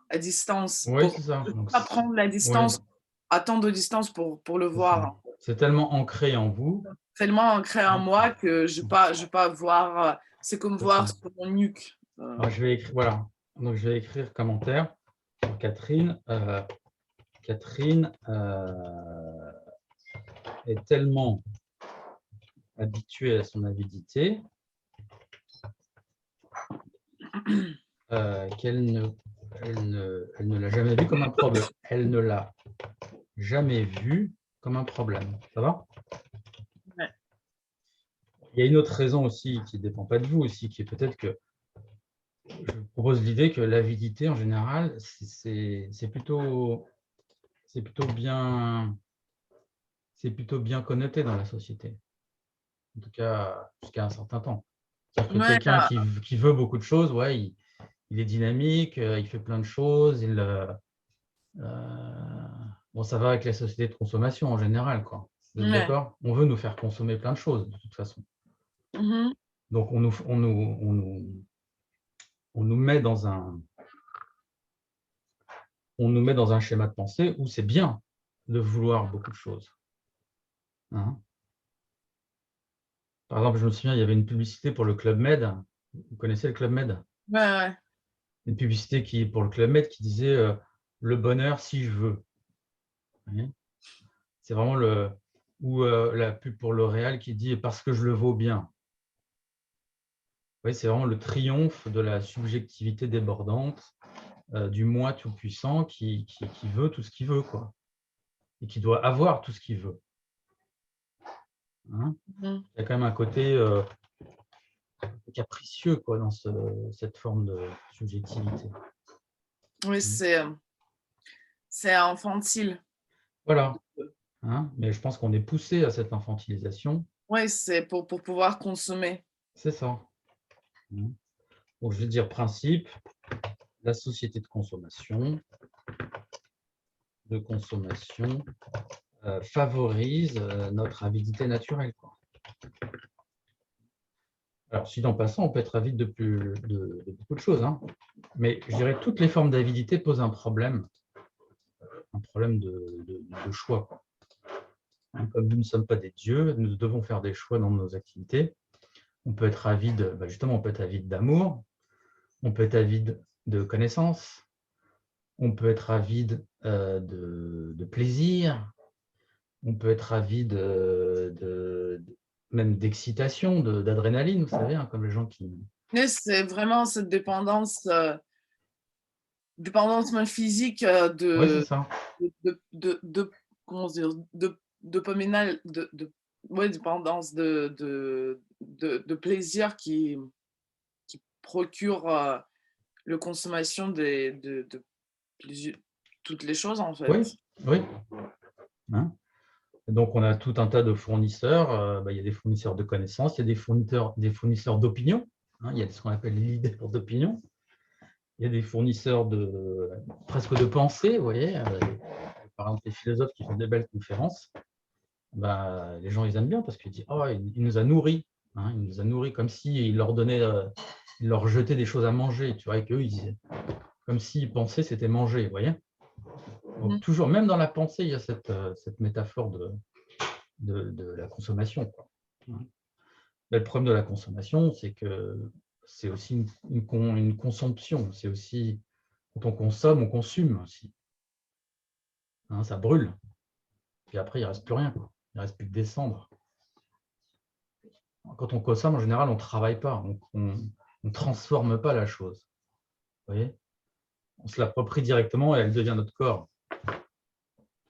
à distance. Oui, c'est ça. Je peux Donc, pas prendre la oui, distance, à tant de distance pour le c'est ça. voir. C'est tellement ancré en vous. Tellement ancré en moi que je pas voir. C'est comme C'est ça. voir sur mon nuque. Alors, je vais écrire, voilà. Donc, je vais écrire commentaire pour Catherine. Catherine est tellement habituée à son avidité qu'elle ne l'a jamais vu comme un problème. Elle ne l'a jamais vu comme un problème. Ça va? Ouais. Il y a une autre raison aussi qui ne dépend pas de vous aussi, qui est peut-être que je vous propose l'idée que l'avidité, en général, c'est plutôt bien, c'est plutôt bien connoté dans la société. En tout cas, jusqu'à un certain temps. C'est-à-dire que Ouais, quelqu'un qui veut beaucoup de choses, ouais, il est dynamique, il fait plein de choses. Bon, ça va avec la société de consommation en général, quoi. Vous êtes ouais. d'accord? On veut nous faire consommer plein de choses, de toute façon. Mhm. Donc, on nous met dans un schéma de pensée où c'est bien de vouloir beaucoup de choses. Hein. Par exemple, je me souviens, il y avait une publicité pour le Club Med. Vous connaissez le Club Med? Ouais, ouais. Une publicité pour le Club Med qui disait le bonheur si je veux. C'est vraiment ou la pub pour L'Oréal qui dit parce que je le vaux bien. Oui, c'est vraiment le triomphe de la subjectivité débordante, du moi tout-puissant qui veut tout ce qu'il veut, quoi, et qui doit avoir tout ce qu'il veut. Hein. Mhm. Il y a quand même un côté capricieux, quoi, dans cette forme de subjectivité. Oui, c'est infantile. Voilà. Hein. Mais je pense qu'on est poussé à cette infantilisation. Oui, c'est pour pouvoir consommer. C'est ça. Hein. Donc, je vais dire principe, la société de consommation favorise notre avidité naturelle, quoi. Alors, si en passant, on peut être avide de beaucoup de choses, hein. Mais je dirais que toutes les formes d'avidité posent un problème de choix, quoi. Hein, comme nous ne sommes pas des dieux, nous devons faire des choix dans nos activités. On peut être avide, justement, on peut être avide d'amour, on peut être avide de connaissances, on peut être avide de plaisir, on peut être avide même d'excitation, d'adrénaline, vous savez, hein, comme les gens qui... Mais c'est vraiment cette dépendance même physique Oui, c'est ça. comment dire, dopaminale, ouais, dépendance de plaisir qui procure la consommation de toutes les choses, en fait. Oui, oui. Hein. Donc, on a tout un tas de fournisseurs. Il y a des fournisseurs de connaissances, il y a des fournisseurs d'opinion. Hein, il y a ce qu'on appelle les leaders d'opinion. Il y a des fournisseurs presque de pensée, vous voyez. Par exemple, les philosophes qui font des belles conférences, les gens, ils aiment bien parce qu'ils disent « Oh, il nous a nourris. Hein, il nous a nourris comme s'il leur donnait, il leur jetait des choses à manger. » Tu vois, et qu'eux, comme s'ils pensaient c'était manger, vous voyez. Donc, toujours, même dans la pensée, il y a cette métaphore de la consommation, quoi. Le problème de la consommation, c'est que c'est aussi une consomption. C'est aussi, quand on consomme, on consume aussi. Hein, ça brûle. Puis après, il ne reste plus rien, quoi. Il ne reste plus que des cendres. Quand on consomme, en général, on ne travaille pas. On ne transforme pas la chose. Vous voyez, on se l'approprie directement et elle devient notre corps.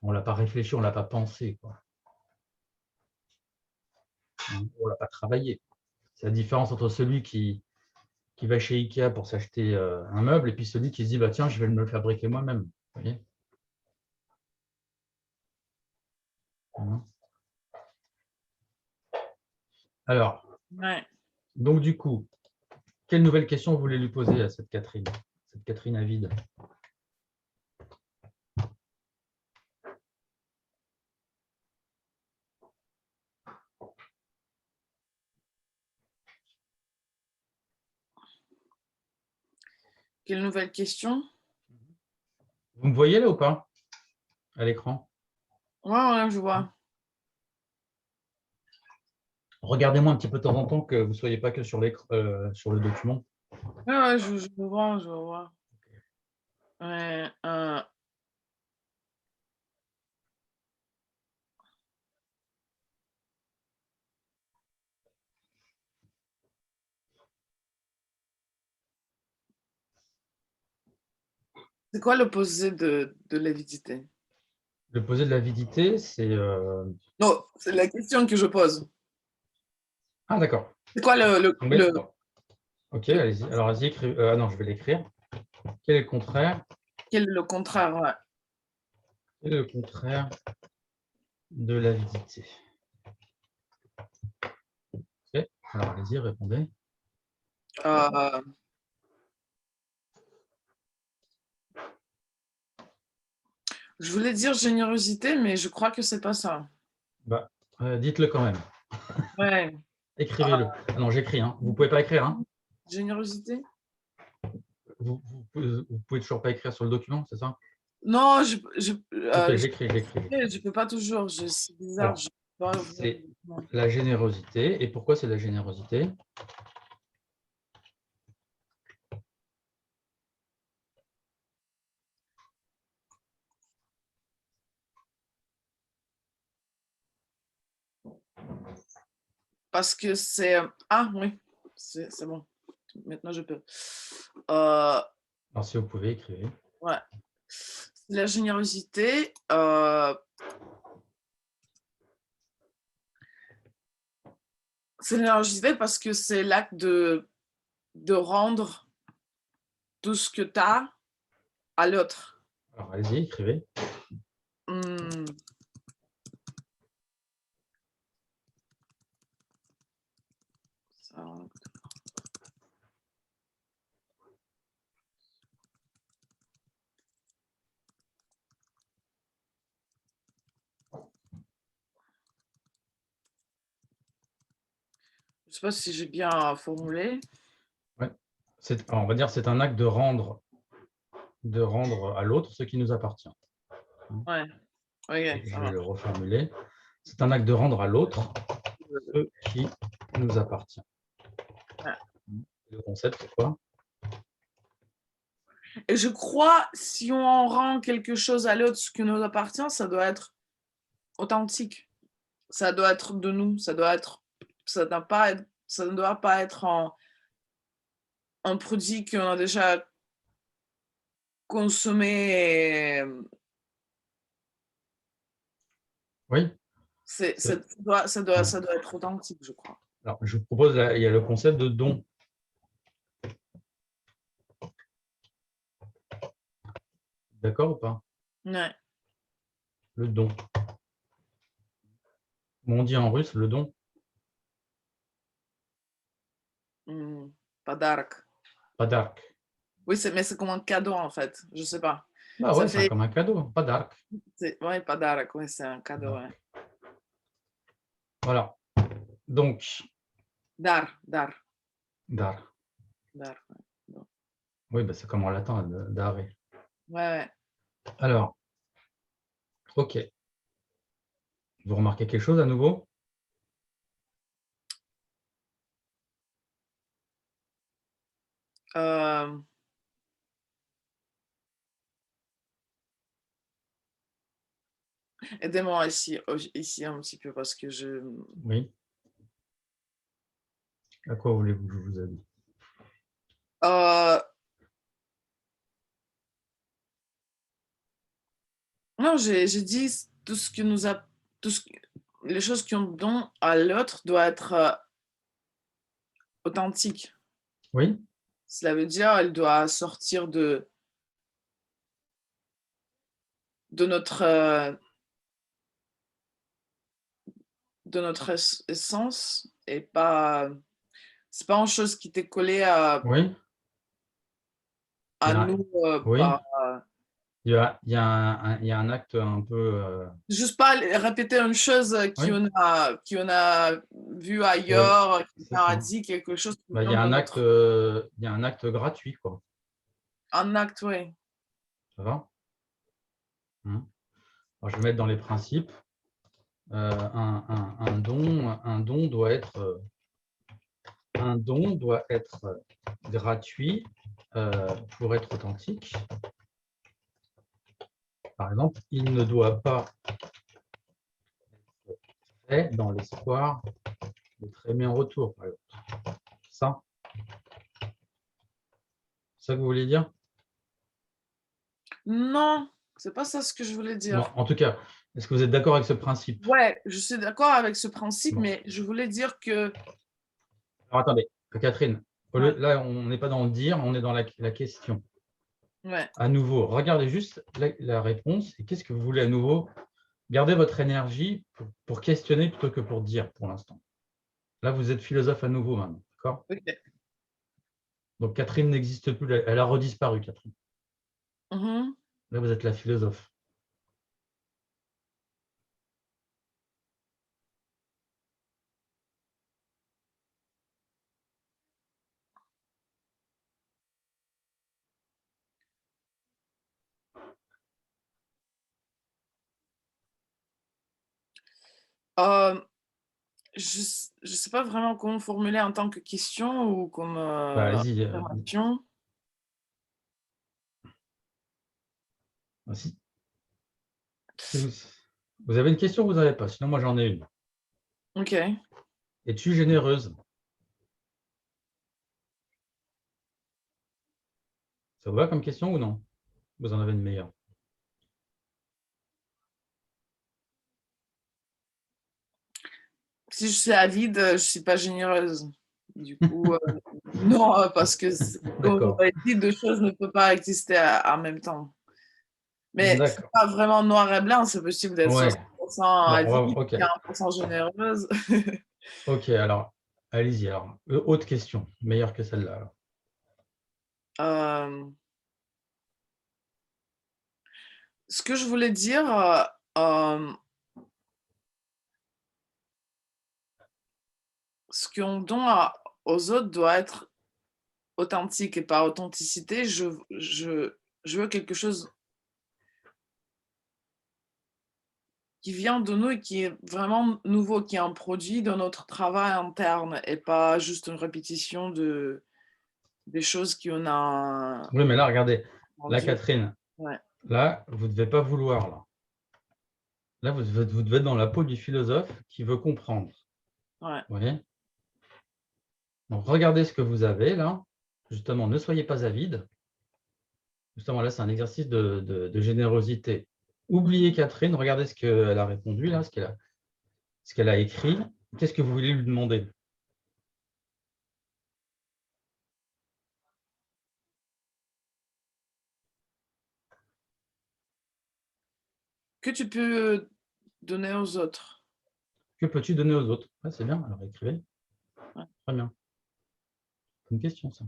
On ne l'a pas réfléchi, on ne l'a pas pensé, quoi. On ne l'a pas travaillé. C'est la différence entre celui qui va chez Ikea pour s'acheter un meuble et puis celui qui se dit bah, tiens, je vais me le fabriquer moi-même. Vous voyez. Alors, Ouais. donc du coup, quelle nouvelle question vous voulez lui poser à cette Catherine avide? Quelle nouvelle question? Vous me voyez là ou pas à l'écran? Ouais, je vois. Regardez-moi un petit peu de temps en temps que vous ne soyez pas que sur le document. Ouais, je vois, je vois. Ouais, c'est quoi l'opposé de l'avidité? L'opposé de l'avidité, c'est... Non, c'est la question que je pose. Ah, d'accord. C'est quoi Ok, allez-y. Alors, vas-y, écrivez. Non, je vais l'écrire. Quel est le contraire? quel est le contraire? Ouais. Quel est le contraire de l'avidité? Ok. Alors, allez-y, répondez. Euh, je voulais dire générosité, mais je crois que c'est pas ça. Dites-le quand même. Ouais. Écrivez-le. Ah non, j'écris. Hein. Vous ne pouvez pas écrire. Hein. Générosité? Vous pouvez toujours pas écrire sur le document, c'est ça? Non, Ok, j'écris. je peux pas toujours. C'est bizarre. Alors, Je peux pas ouvrir le c'est document. la générosité. Et pourquoi c'est la générosité? Parce que c'est... Ah oui, c'est bon. Maintenant, je peux. Euh, Alors, si vous pouvez, écrivez. ouais. La générosité, c'est la générosité parce que c'est l'acte de rendre tout ce que tu as à l'autre. Alors, allez-y, écrivez. Ça, je ne sais pas si j'ai bien formulé. Ouais. On va dire que c'est un acte de rendre à l'autre ce qui nous appartient. Ouais. Okay, Je vais le reformuler. C'est un acte de rendre à l'autre ce qui nous appartient. Ouais. Le concept, c'est quoi? Et je crois, si on rend quelque chose à l'autre ce qui nous appartient, ça doit être authentique. Ça doit être de nous. Ça doit être ça ne doit pas être un produit qu'on a déjà consommé. Et, Oui. ça doit être authentique, je crois. Alors, je vous propose, là, il y a le concept de don. D'accord ou pas? Ouais. Le don. Comment on dit en russe, le don? Подарок. Padark. Oui, mais c'est comme un cadeau, en fait. Je sais pas. Bah Ça ouais, c'est fait, comme un cadeau. Padark. ouais, подарок, ouais, c'est un cadeau, ouais. Voilà. Donc, Dar. dar. Dar, ouais. Oui, bah, c'est comme en latin, dare. Ouais. Alors, OK. Vous remarquez quelque chose à nouveau? Aidez-moi ici un petit peu parce que Oui. À quoi voulez-vous que je vous aide? Non, j'ai dit tout ce que nous a, tout ce, les choses qu'on donne à l'autre doit être authentique. Oui. Cela veut dire elle doit sortir de notre essence et pas, c'est pas une chose qui t'est collée Oui. à nous Oui. par. Il y a un acte un peu. Juste pas répéter une chose Oui. qu'on a vu ailleurs, C'est quelqu'un a ça. dit quelque chose qui Bah, il y vient a de un acte, notre. il y a un acte gratuit, quoi. Un acte, oui. Ça va? Alors, je vais mettre dans les principes. Un don doit être gratuit pour être authentique. Par exemple, il ne doit pas être fait dans l'espoir d'être aimé en retour. Par exemple. Ça, c'est ça que vous voulez dire? Non, c'est pas ça ce que je voulais Bon, dire. en tout cas, est-ce que vous êtes d'accord avec ce principe? Ouais, je suis d'accord avec ce principe, Bon. mais je voulais dire que. Alors attendez, Catherine, Ouais, là, on n'est pas dans le dire, on est dans la question. ouais. À nouveau, regardez juste la réponse et qu'est-ce que vous voulez à nouveau? Gardez votre énergie pour questionner plutôt que pour dire pour l'instant. Là, vous êtes philosophe à nouveau maintenant, d'accord? Ok. Donc Catherine n'existe plus, elle a redisparu, Catherine. Mhm. Là, vous êtes la philosophe. Euh, je ne sais pas vraiment comment formuler en tant que question ou comme Bah, allez-y. affirmation. Si vous avez une question, vous n'avez pas. Sinon, moi, j'en ai une. Ok. Es-tu généreuse? Ça vous va comme question ou non? Vous en avez une meilleure. Si je suis avide, je suis pas généreuse. Du coup, non, parce que comme vous D'accord. avez dit, deux choses ne peuvent pas exister en même temps. Mais c'est D'accord. pas vraiment noir et blanc, c'est possible d'être Ouais. 60% Bon, avide, OK. 40% généreuse. OK, alors, allez-y. Alors, autre question, meilleure que celle-là. Euh, ce que je voulais dire, ce qu'on donne aux autres doit être authentique et par authenticité, je veux quelque chose qui vient de nous et qui est vraiment nouveau, qui est un produit de notre travail interne et pas juste une répétition des choses qu'on a Oui, mais là, regardez. Là, entendues. Catherine, Ouais, là, vous ne devez pas vouloir. Là, vous devez être dans la peau du philosophe qui veut comprendre. ouais. Vous voyez? Donc, regardez ce que vous avez là. Justement, ne soyez pas avide. Justement, là, c'est un exercice de générosité. Oubliez Catherine, regardez ce qu'elle a répondu, là, ce qu'elle a écrit. Qu'est-ce que vous voulez lui demander? Que tu peux donner aux autres. Que peux-tu donner aux autres? Ouais, c'est bien, alors écrivez. Ouais. Très bien. C'est une question, ça.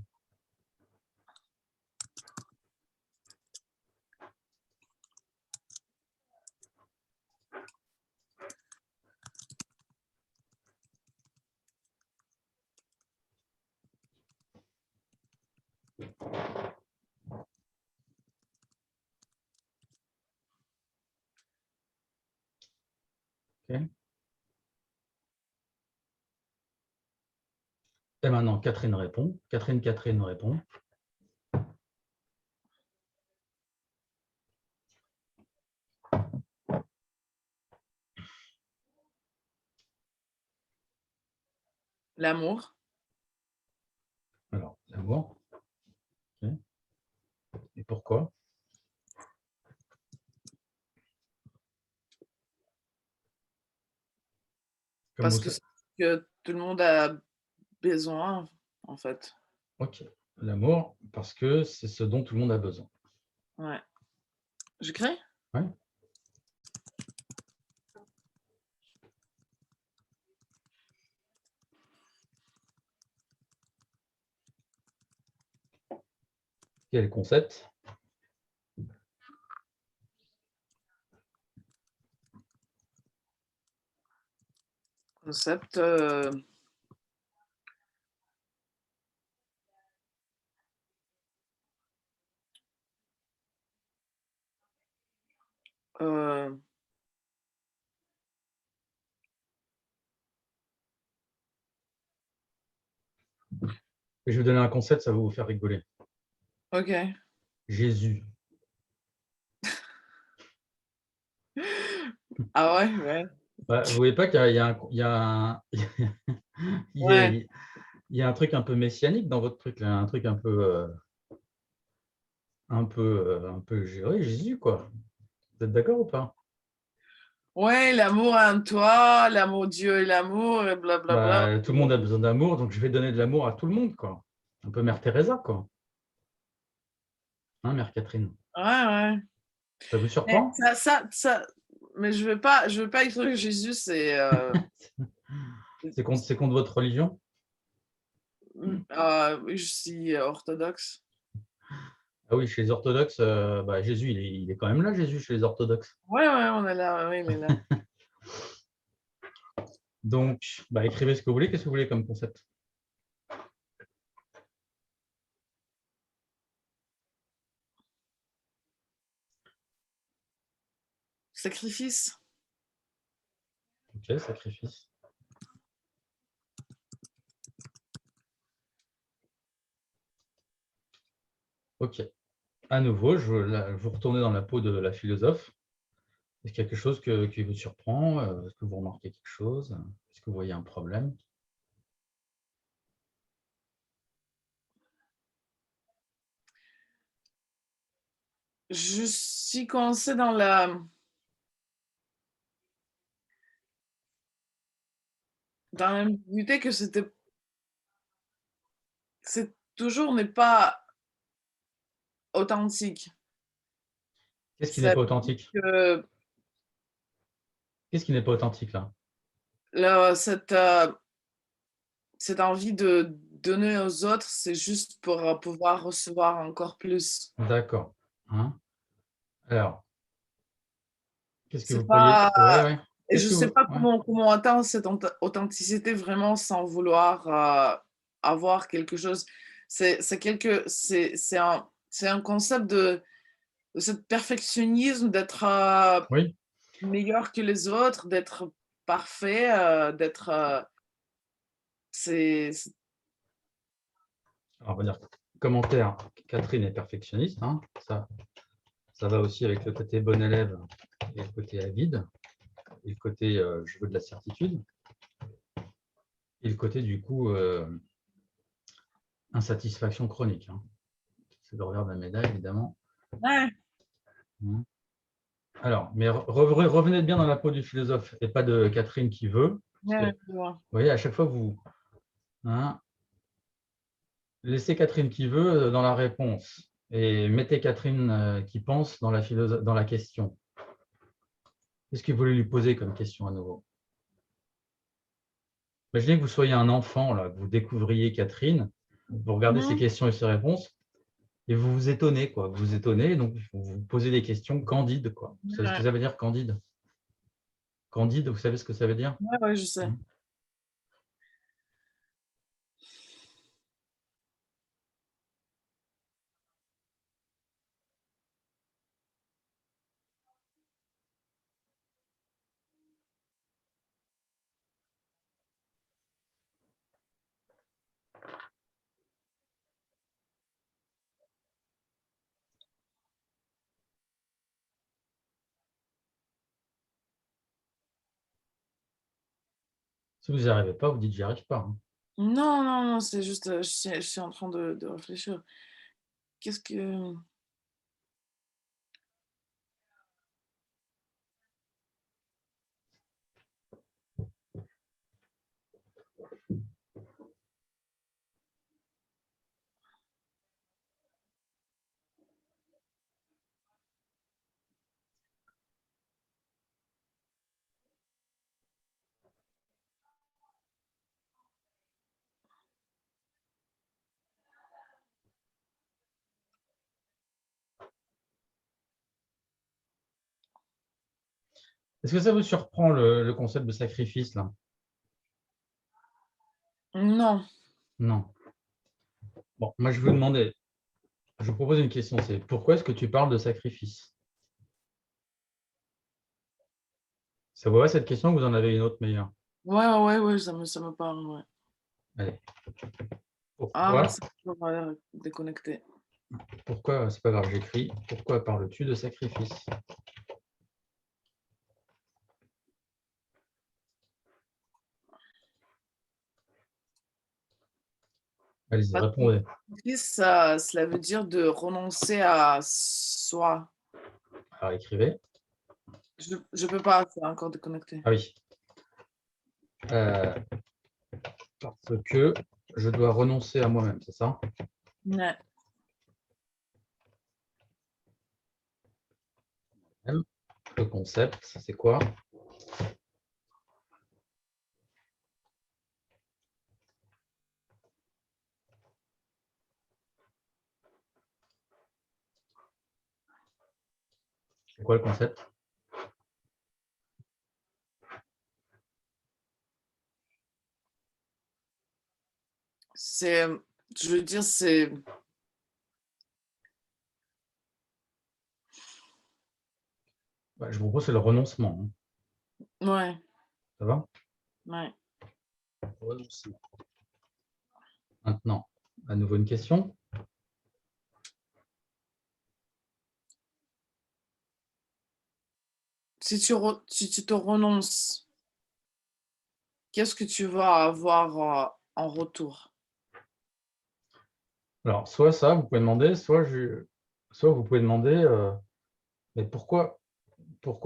Okay. Et maintenant, Catherine répond. Catherine répond. L'amour. Alors, l'amour. Okay. Et pourquoi? Parce que c'est ce que tout le monde a besoin, en fait. Ok. L'amour, parce que c'est ce dont tout le monde a besoin. Ouais. J'écris? Ouais. Quel concept? Concept. Je vais vous donner un concept, ça va vous faire rigoler. Ok. Jésus. Ah ouais, ouais. Bah, vous voyez pas qu'il y a un, Ouais. il y a un truc un peu messianique dans votre truc, là, un truc un peu géré, Jésus, quoi. Vous êtes d'accord ou pas? Ouais, l'amour en toi, l'amour Dieu et l'amour, et blablabla. Bah, tout le monde a besoin d'amour, donc je vais donner de l'amour à tout le monde, quoi. Un peu Mère Teresa, quoi. Hein, Mère Catherine? Ouais, ouais. Ça vous Mais surprend? mais je veux pas écrire que Jésus, c'est C'est contre votre religion? oui, je suis orthodoxe. Ah oui, chez les orthodoxes, bah, Jésus, il est quand même là, Jésus, chez les orthodoxes. Ouais, ouais, on est là, oui, il est là. Donc, bah, écrivez ce que vous voulez. Qu'est-ce que vous voulez comme concept? Sacrifice. Ok, sacrifice. Ok. À nouveau, vous retournez dans la peau de la philosophe. Est-ce qu'il y a quelque chose qui vous surprend? Est-ce que vous remarquez quelque chose? Est-ce que vous voyez un problème? Je suis coincée dans l'ambiguïté que c'est toujours n'est pas authentique. Qu'est-ce qui n'est C'est pas authentique? que Qu'est-ce qui n'est pas authentique là? cette envie de donner aux autres, c'est juste pour pouvoir recevoir encore plus. D'accord. Hein? Alors, qu'est-ce que C'est vous pourriez... pas, Ouais, ouais. et Qu'est-ce je que sais vous... pas Ouais. comment atteindre cette authenticité vraiment sans vouloir avoir quelque chose. C'est un concept de ce perfectionnisme d'être Oui. meilleur que les autres, d'être parfait, d'être. C'est Alors, on va dire commentaire. Catherine est perfectionniste. Hein. Ça va aussi avec le côté bon élève et le côté avide. Et le côté je veux de la certitude. Et le côté du coup insatisfaction chronique. Hein. C'est le revers de la médaille, évidemment. Ouais. Alors, mais revenez bien dans la peau du philosophe et pas de Catherine qui veut. Ouais, Vous voyez, à chaque fois, vous laissez Catherine qui veut dans la réponse et mettez Catherine qui pense dans la question. Qu'est-ce que vous voulez lui poser comme question à nouveau? Imaginez que vous soyez un enfant, là, que vous découvriez Catherine, vous regardez ses questions et ses réponses, et vous vous étonnez, quoi. Vous vous étonnez, donc vous vous posez des questions candides, quoi. Vous savez ce que ça veut dire, candide? Candide, vous savez ce que ça veut dire? Ouais, je sais. Si vous n'y arrivez pas, vous dites j'y arrive pas. Hein. Non, non, non, c'est juste, je suis en train de réfléchir. Qu'est-ce que... Est-ce que ça vous surprend le concept de sacrifice, là? Non. Non. Bon, moi, je vous propose une question, c'est pourquoi est-ce que tu parles de sacrifice? Ça vous va cette question ou vous en avez une autre meilleure? Ouais, ça me parle, ouais. Allez. Ah, Pourquoi, merci pour m'avoir déconnecté. c'est pas grave, j'écris. Pourquoi parles-tu de sacrifice? Allez-y, Parce que répondez. cela veut dire de renoncer à soi. Alors, écrivez. Je peux pas, c'est encore déconnecté. Ah oui. Parce que je dois renoncer à moi-même, c'est ça? Ouais. Le concept, c'est quoi? C'est quoi le concept? C'est, je veux dire, c'est, Je vous propose, c'est le renoncement. Hein. ouais, Ça va? ouais. Renoncement. Maintenant, à nouveau une question. Si tu te renonces, qu'est-ce que tu vas avoir en retour? Alors, soit ça, vous pouvez demander, soit vous pouvez demander, mais pourquoi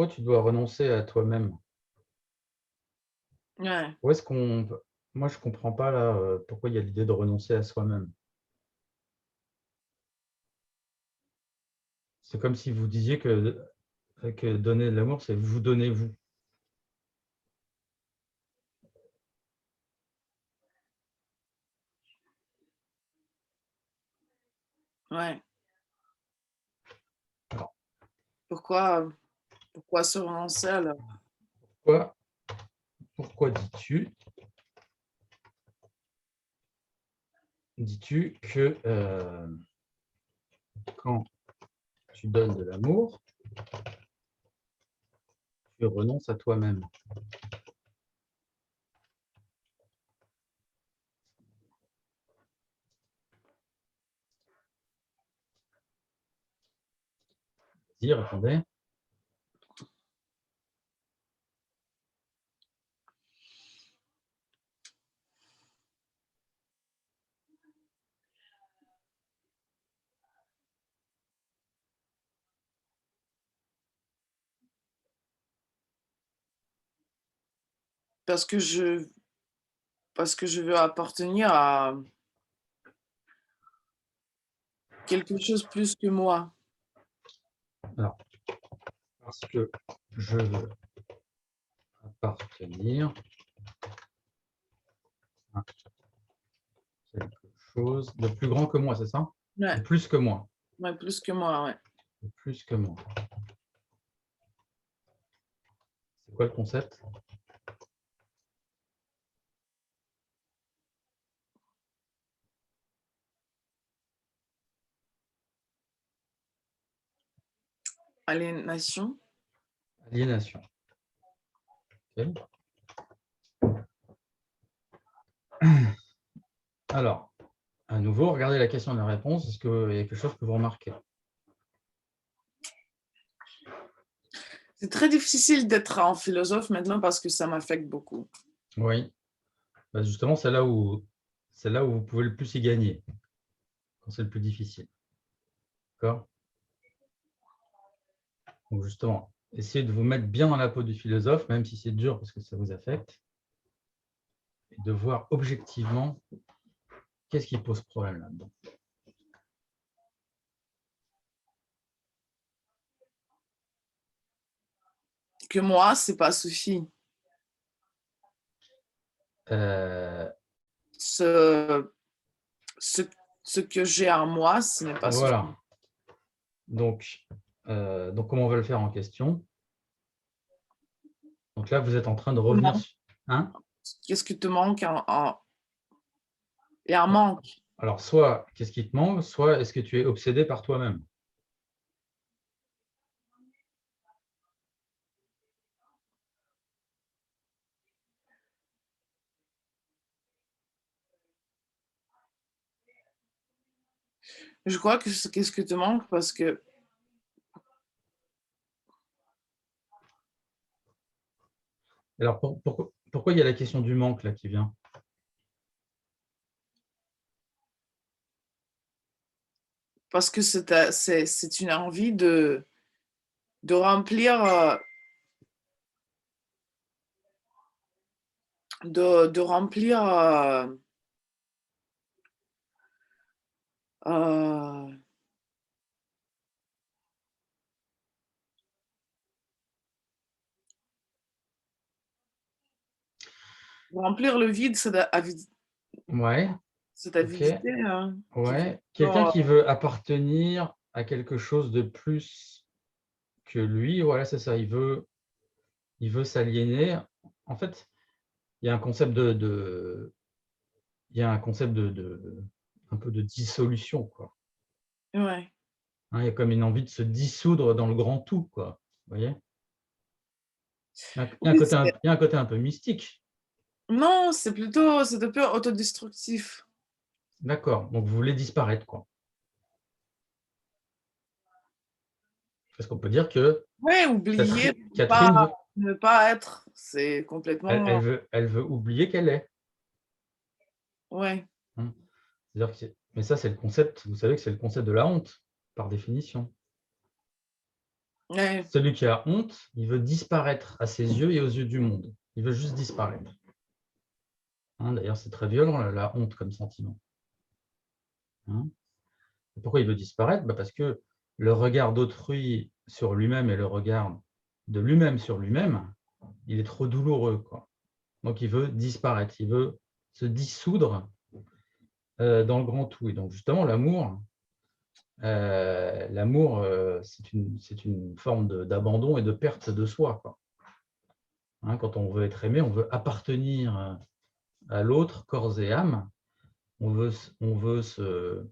tu dois renoncer à toi-même? Ouais, Où est-ce qu'on... Moi, je ne comprends pas là, pourquoi il y a l'idée de renoncer à soi-même. C'est comme si vous disiez que donner de l'amour, c'est vous donner vous. ouais. Alors, Pourquoi se renoncer alors? pourquoi, pourquoi dis-tu que quand tu donnes de l'amour, tu renonces à toi-même? Vas-y, répondez. parce que je veux appartenir à quelque chose plus que moi. Alors, parce que je veux appartenir à quelque chose de plus grand que moi, c'est ça? Ouais, De plus que moi. ouais, plus que moi, ouais. De plus que moi. C'est quoi le concept? Aliénation. Aliénation. Ok. Alors, à nouveau, regardez la question et la réponse. Est-ce qu'il y a quelque chose que vous remarquez? C'est très difficile d'être un philosophe maintenant parce que ça m'affecte beaucoup. Oui. Bah, justement, c'est là où vous pouvez le plus y gagner, quand c'est le plus difficile. D'accord? Donc justement, essayez de vous mettre bien dans la peau du philosophe, même si c'est dur parce que ça vous affecte, et de voir objectivement qu'est-ce qui pose problème là-dedans. Que moi, c'est pas suffit. Euh, Ce, ce, ce que j'ai en moi, ce n'est pas suffisant. voilà. Donc, comment on va le faire en question? Donc là, vous êtes en train de revenir sur... Hein? Qu'est-ce qui te manque Il y a un manque. Alors, soit qu'est-ce qui te manque, soit est-ce que tu es obsédé par toi-même? Je crois que c'est qu'est-ce qui te manque parce que Alors, pourquoi il y a la question du manque là qui vient? c'est une envie de remplir de remplir euh, remplir le vide, Ouais, cette ok. avidité qui fait Ouais. Quelqu'un toujours, qui veut appartenir à quelque chose de plus que lui, voilà, c'est ça, il veut s'aliéner. En fait, il y a un concept il y a un concept un peu de dissolution, quoi. ouais. Hein, il y a comme une envie de se dissoudre dans le grand tout, quoi. Vous voyez? Oui, Il y a un côté un peu mystique. non, c'est un peu autodestructif. D'accord. Donc, vous voulez disparaître, quoi. Parce qu'on peut dire que Ouais, oublier, Catherine veut, ne pas être, c'est complètement, elle veut oublier qu'elle est. ouais. Hein. C'est-à-dire que mais ça, c'est le concept, vous savez que c'est le concept de la honte, par définition. Ouais. Celui qui a honte, il veut disparaître à ses yeux et aux yeux du monde. Il veut juste disparaître. Hein, d'ailleurs, c'est très violent, la honte comme sentiment. Hein. Et pourquoi il veut disparaître? Parce que le regard d'autrui sur lui-même et le regard de lui-même sur lui-même, il est trop douloureux, quoi. Donc, il veut disparaître, il veut se dissoudre dans le grand tout. Et donc, justement, l'amour, c'est une forme d'abandon et de perte de soi, quoi. Hein, quand on veut être aimé, on veut appartenir à l'autre, corps et âme. On veut, on veut se,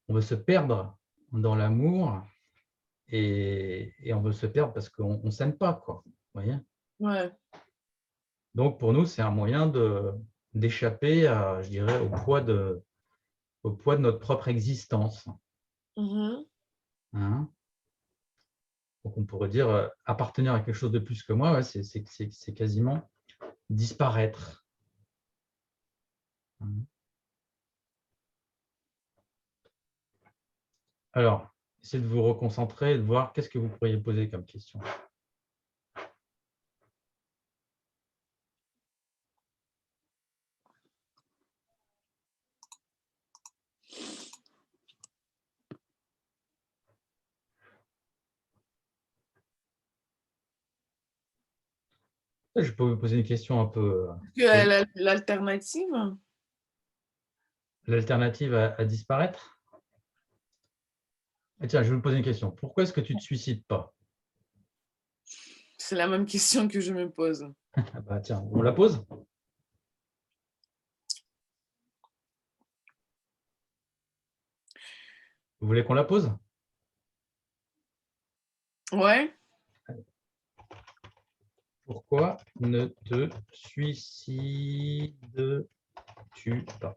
on veut se perdre dans l'amour et on veut se perdre parce qu'on ne s'aime pas, quoi. Vous voyez? Ouais. Donc, pour nous, c'est un moyen d'échapper, je dirais, au poids de notre propre existence. Mhm. Hein. Donc, on pourrait dire appartenir à quelque chose de plus que moi, ouais, c'est quasiment disparaître. Hein. Alors, essayez de vous reconcentrer et de voir qu'est-ce que vous pourriez poser comme question. Je peux vous poser une question un peu. L'alternative, L'alternative à disparaître? Ah, tiens, je vais vous poser une question. Pourquoi est-ce que tu ne te suicides pas? c'est la même question que je me pose. Ah bah, tiens, on la pose? Vous voulez qu'on la pose? Ouais. Pourquoi ne te suicides-tu pas?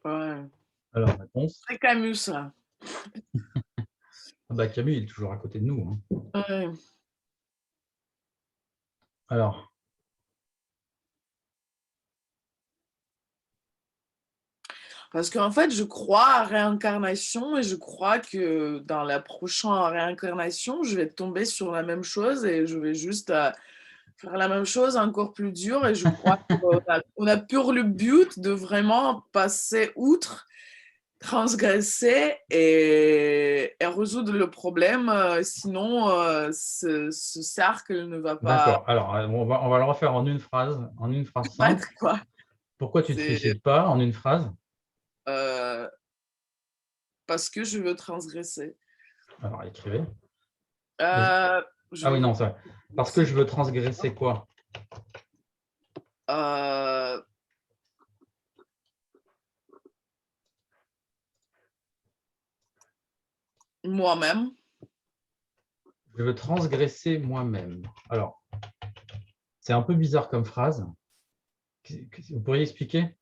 Ouais. Alors, réponse. Très Camus, ça. Ah bah, Camus, il est toujours à côté de nous, hein. Ouais. Alors, Parce qu'en fait, je crois à réincarnation et je crois que dans la prochaine réincarnation, je vais tomber sur la même chose et je vais juste faire la même chose encore plus dur. Et je crois qu'on a pour le but de vraiment passer outre, transgresser et résoudre le problème. Sinon, ce cercle ne va pas d'accord. Alors, on va le refaire en une phrase simple. être quoi. Pourquoi tu ne te C'est suicides pas en une phrase? euh, parce que je veux transgresser. Alors, écrivez. Euh, je Ah oui, veux non, ça. Parce que je veux transgresser quoi? euh, moi-même. Je veux transgresser moi-même. Alors, c'est un peu bizarre comme phrase. Vous pourriez expliquer?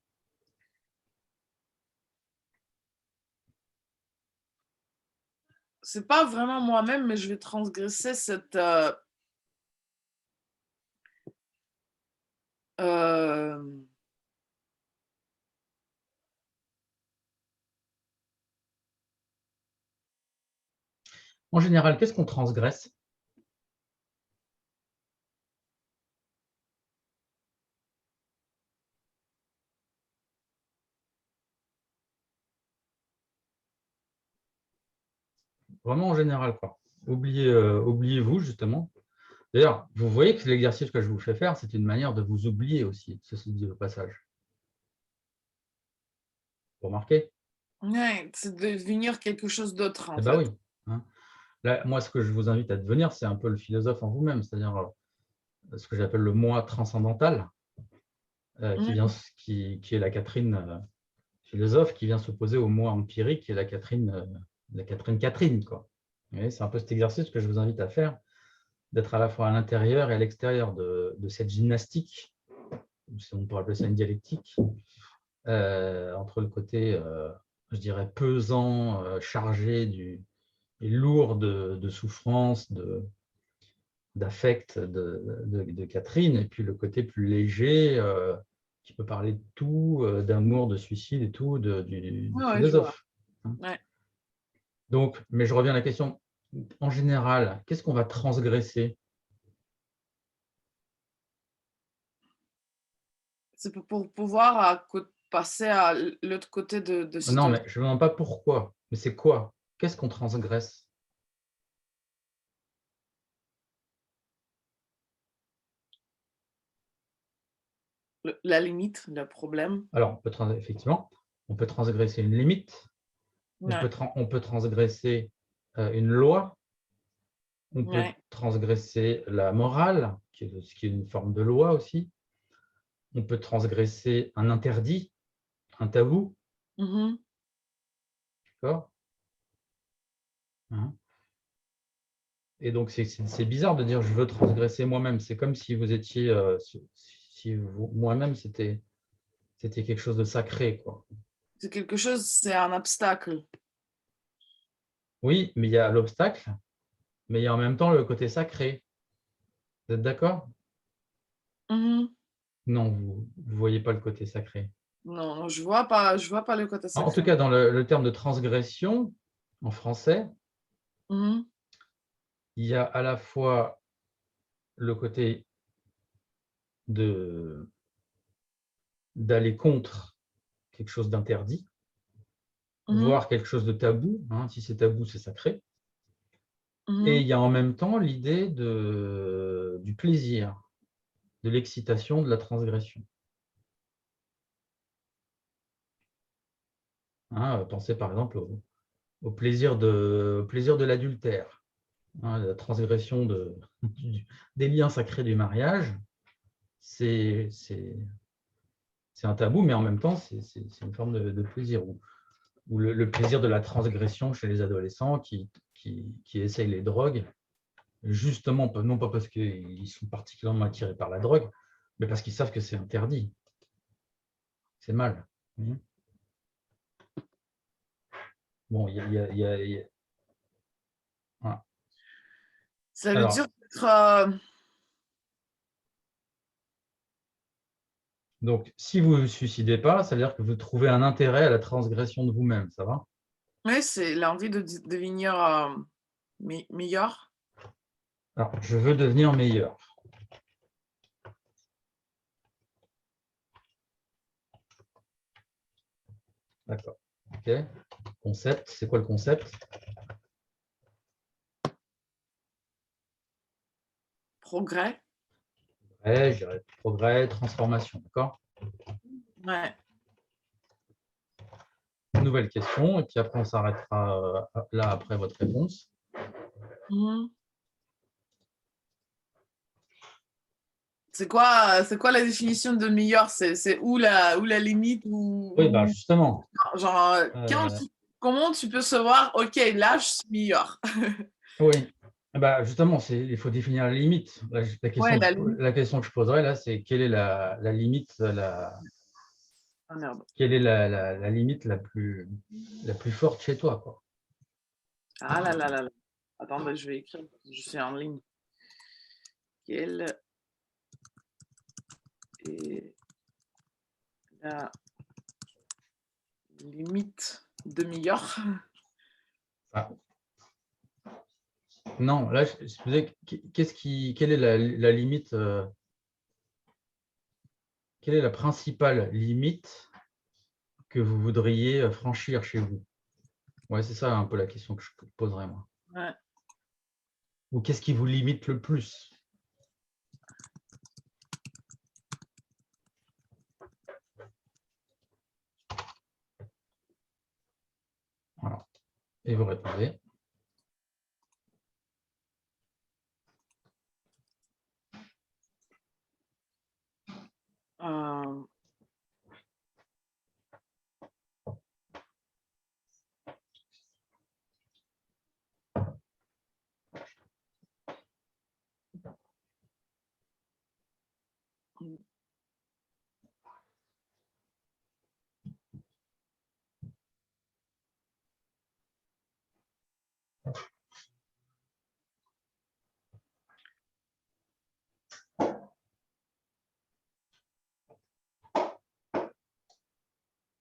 C'est pas vraiment moi-même, mais je vais transgresser cette. Euh, En général, qu'est-ce qu'on transgresse? Vraiment en général, quoi. Oubliez-vous, justement. D'ailleurs, vous voyez que l'exercice que je vous fais faire, c'est une manière de vous oublier aussi, ceci dit au passage. Vous remarquez? ouais, c'est de devenir quelque chose d'autre, en Eh bien fait. oui, hein. Là, moi, ce que je vous invite à devenir, c'est un peu le philosophe en vous-même, c'est-à-dire ce que j'appelle le moi transcendantal, Mm. qui est la Catherine philosophe, qui vient s'opposer au moi empirique, qui est la Catherine, quoi. Vous voyez, c'est un peu cet exercice que je vous invite à faire, d'être à la fois à l'intérieur et à l'extérieur de cette gymnastique, si on pourrait appeler ça une dialectique, entre le côté, je dirais, pesant, chargé et lourd de souffrance, d'affect de Catherine, et puis le côté plus léger, qui peut parler de tout, d'amour, de suicide et tout, du Ouais, je vois. philosophe. Ouais. Donc, mais je reviens à la question, en général, qu'est-ce qu'on va transgresser? C'est pour pouvoir passer à l'autre côté de Non, mais situation. je ne me demande pas pourquoi, mais c'est quoi? Qu'est-ce qu'on transgresse? La limite, le problème. Alors, effectivement, on peut transgresser une limite, Ouais. on peut transgresser une loi, on peut Ouais. transgresser la morale, ce qui est une forme de loi aussi, on peut transgresser un interdit, un tabou, Mhm. d'accord, hein. Et donc, c'est bizarre de dire je veux transgresser moi-même. C'est comme si vous étiez, si moi-même, c'était quelque chose de sacré, quoi. C'est quelque chose, c'est un obstacle. Oui, mais il y a l'obstacle, mais il y a en même temps le côté sacré. Vous êtes d'accord? Mhm. Non, vous ne voyez pas le côté sacré. Non, non, je vois pas le côté En tout sacré. cas, dans le terme de transgression, en français, Mhm. il y a à la fois le côté d'aller contre quelque chose d'interdit, voir quelque chose de tabou. Hein, si c'est tabou, c'est sacré. Et il y a en même temps l'idée du plaisir, de l'excitation, de la transgression. Hein, pensez par exemple au plaisir de l'adultère, hein, la transgression des liens sacrés du mariage. C'est un tabou, mais en même temps, c'est une forme de plaisir. Ou le plaisir de la transgression chez les adolescents qui essayent les drogues, justement, non pas parce qu'ils sont particulièrement attirés par la drogue, mais parce qu'ils savent que c'est interdit. C'est mal. Bon, il y a... Voilà. Ça veut dire que... Donc, si vous ne vous suicidez pas, ça veut dire que vous trouvez un intérêt à la transgression de vous-même, ça va? Oui, c'est l'envie de devenir meilleur. Alors, je veux devenir meilleur. D'accord. OK. Concept, c'est quoi le concept? Progrès. Je dirais progrès, transformation, d'accord? Ouais. Nouvelle question, et puis après, on s'arrêtera là après votre réponse. C'est quoi la définition de meilleur? C'est où la limite Oui, bah justement. Genre, comment tu peux savoir, OK, là, je suis meilleur? Oui, bah justement, il faut définir la limite. Ouais, la limite. La question que je poserais là, c'est quelle est la limite, Ah merde. quelle est la limite la plus forte chez toi, quoi. Ah là là là là. Attends, bah, je vais écrire, je suis en ligne. Quelle est la limite de meilleur? Ah. Non, là, je me disais, quelle est la limite, quelle est la principale limite que vous voudriez franchir chez vous? Ouais, c'est ça un peu la question que je poserais, moi. Ouais. Ou qu'est-ce qui vous limite le plus? Voilà. Et vous répondez.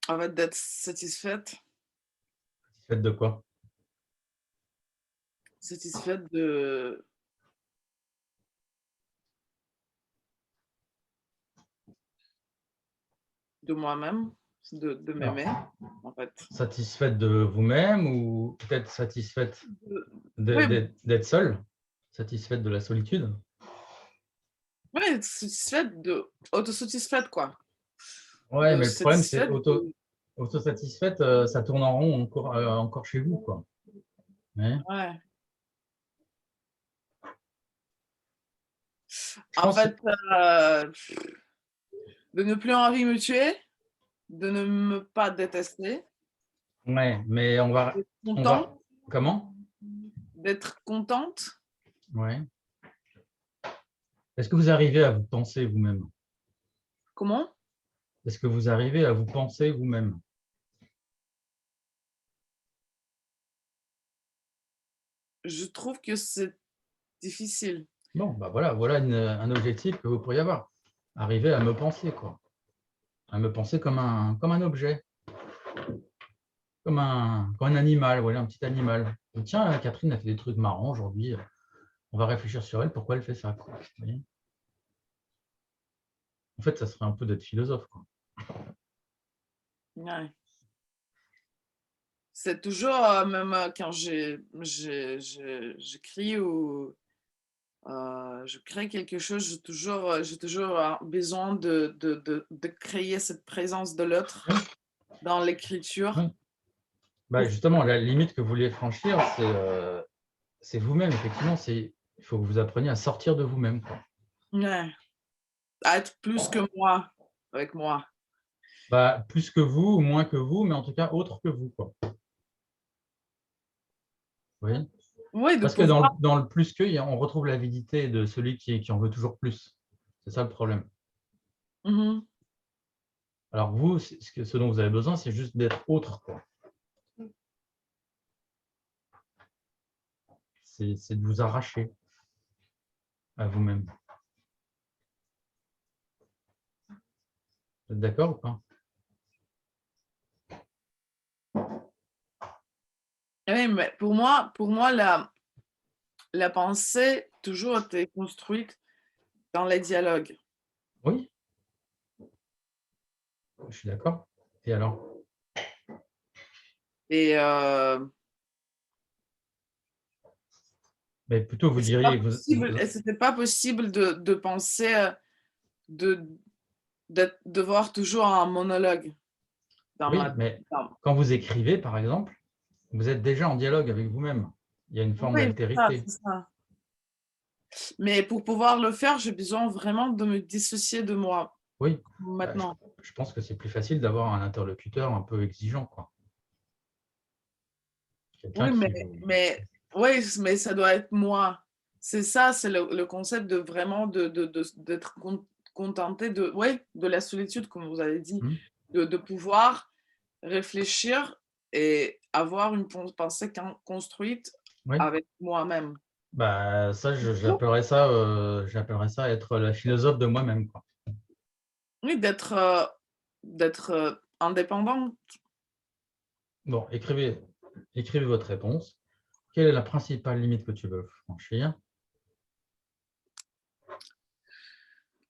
En fait, d'être satisfaite. Faites de quoi? Satisfaite de moi-même, de m'aimer, en fait. Satisfaite de vous-même ou peut-être satisfaite Oui, d'être seule? Satisfaite de la solitude? ouais, satisfaite autosatisfaite, quoi. Ouais, De mais le problème, c'est satisfaite autosatisfaite, ça tourne en rond encore chez vous, quoi. Ouais. ouais. Je En pense, fait, de ne plus envie me tuer, de ne me pas détester, ouais, mais d'être on va, content, comment? d'être contente. Ouais. Est-ce que vous arrivez à vous penser vous-même? Comment? Est-ce que vous arrivez à vous penser vous-même? Je trouve que c'est difficile. Bon, bah voilà un objectif que vous pourriez avoir. Arriver à me penser, quoi. À me penser comme un objet, comme un animal, voilà, un petit animal. Et tiens, Catherine a fait des trucs marrants aujourd'hui. On va réfléchir sur elle, pourquoi elle fait ça, quoi. Vous voyez. En fait, ça serait un peu d'être philosophe, quoi. Ouais. c'est toujours, même quand j'écris ou je crée quelque chose, j'ai toujours besoin de créer cette présence de l'autre Oui, dans l'écriture. oui. Bah, Pour, justement, la limite que vous vouliez franchir, c'est vous-même, effectivement. Il faut que vous appreniez à sortir de vous-même, quoi. ouais, à être plus que moi, avec moi. Bah, plus que vous ou moins que vous, mais en tout cas autre que vous, quoi. Vous voyez? Oui, de Parce que pouvoir. dans le plus que, on retrouve l'avidité de celui qui en veut toujours plus. C'est ça le problème. Mhm. Alors vous, ce dont vous avez besoin, c'est juste d'être autre, quoi. C'est de vous arracher à vous-même. Vous êtes d'accord ou pas? Oui, mais pour moi la pensée toujours été construite dans les dialogues. Oui, je suis d'accord. Et alors? Et Mais plutôt, vous diriez que c'était pas possible de penser, de, de voir toujours un monologue dans oui, ma. mais quand vous écrivez, par exemple, vous êtes déjà en dialogue avec vous-même. Il y a une forme Oui, c'est ça, d'altérité. c'est ça. Mais pour pouvoir le faire, j'ai besoin vraiment de me dissocier de moi Oui, bah, maintenant. je pense que c'est plus facile d'avoir un interlocuteur un peu exigeant, quoi. Quelqu'un Oui, qui vous... oui, mais ça doit être moi. C'est ça, c'est le concept de vraiment d'être contenté de, ouais, de la solitude, comme vous avez dit, Hmm. de pouvoir réfléchir et avoir une pensée construite Oui, avec moi-même. bah, ça, j'appellerais ça être la philosophe de moi-même, quoi. Oui, d'être indépendante. Bon, écrivez votre réponse. Quelle est la principale limite que tu veux franchir?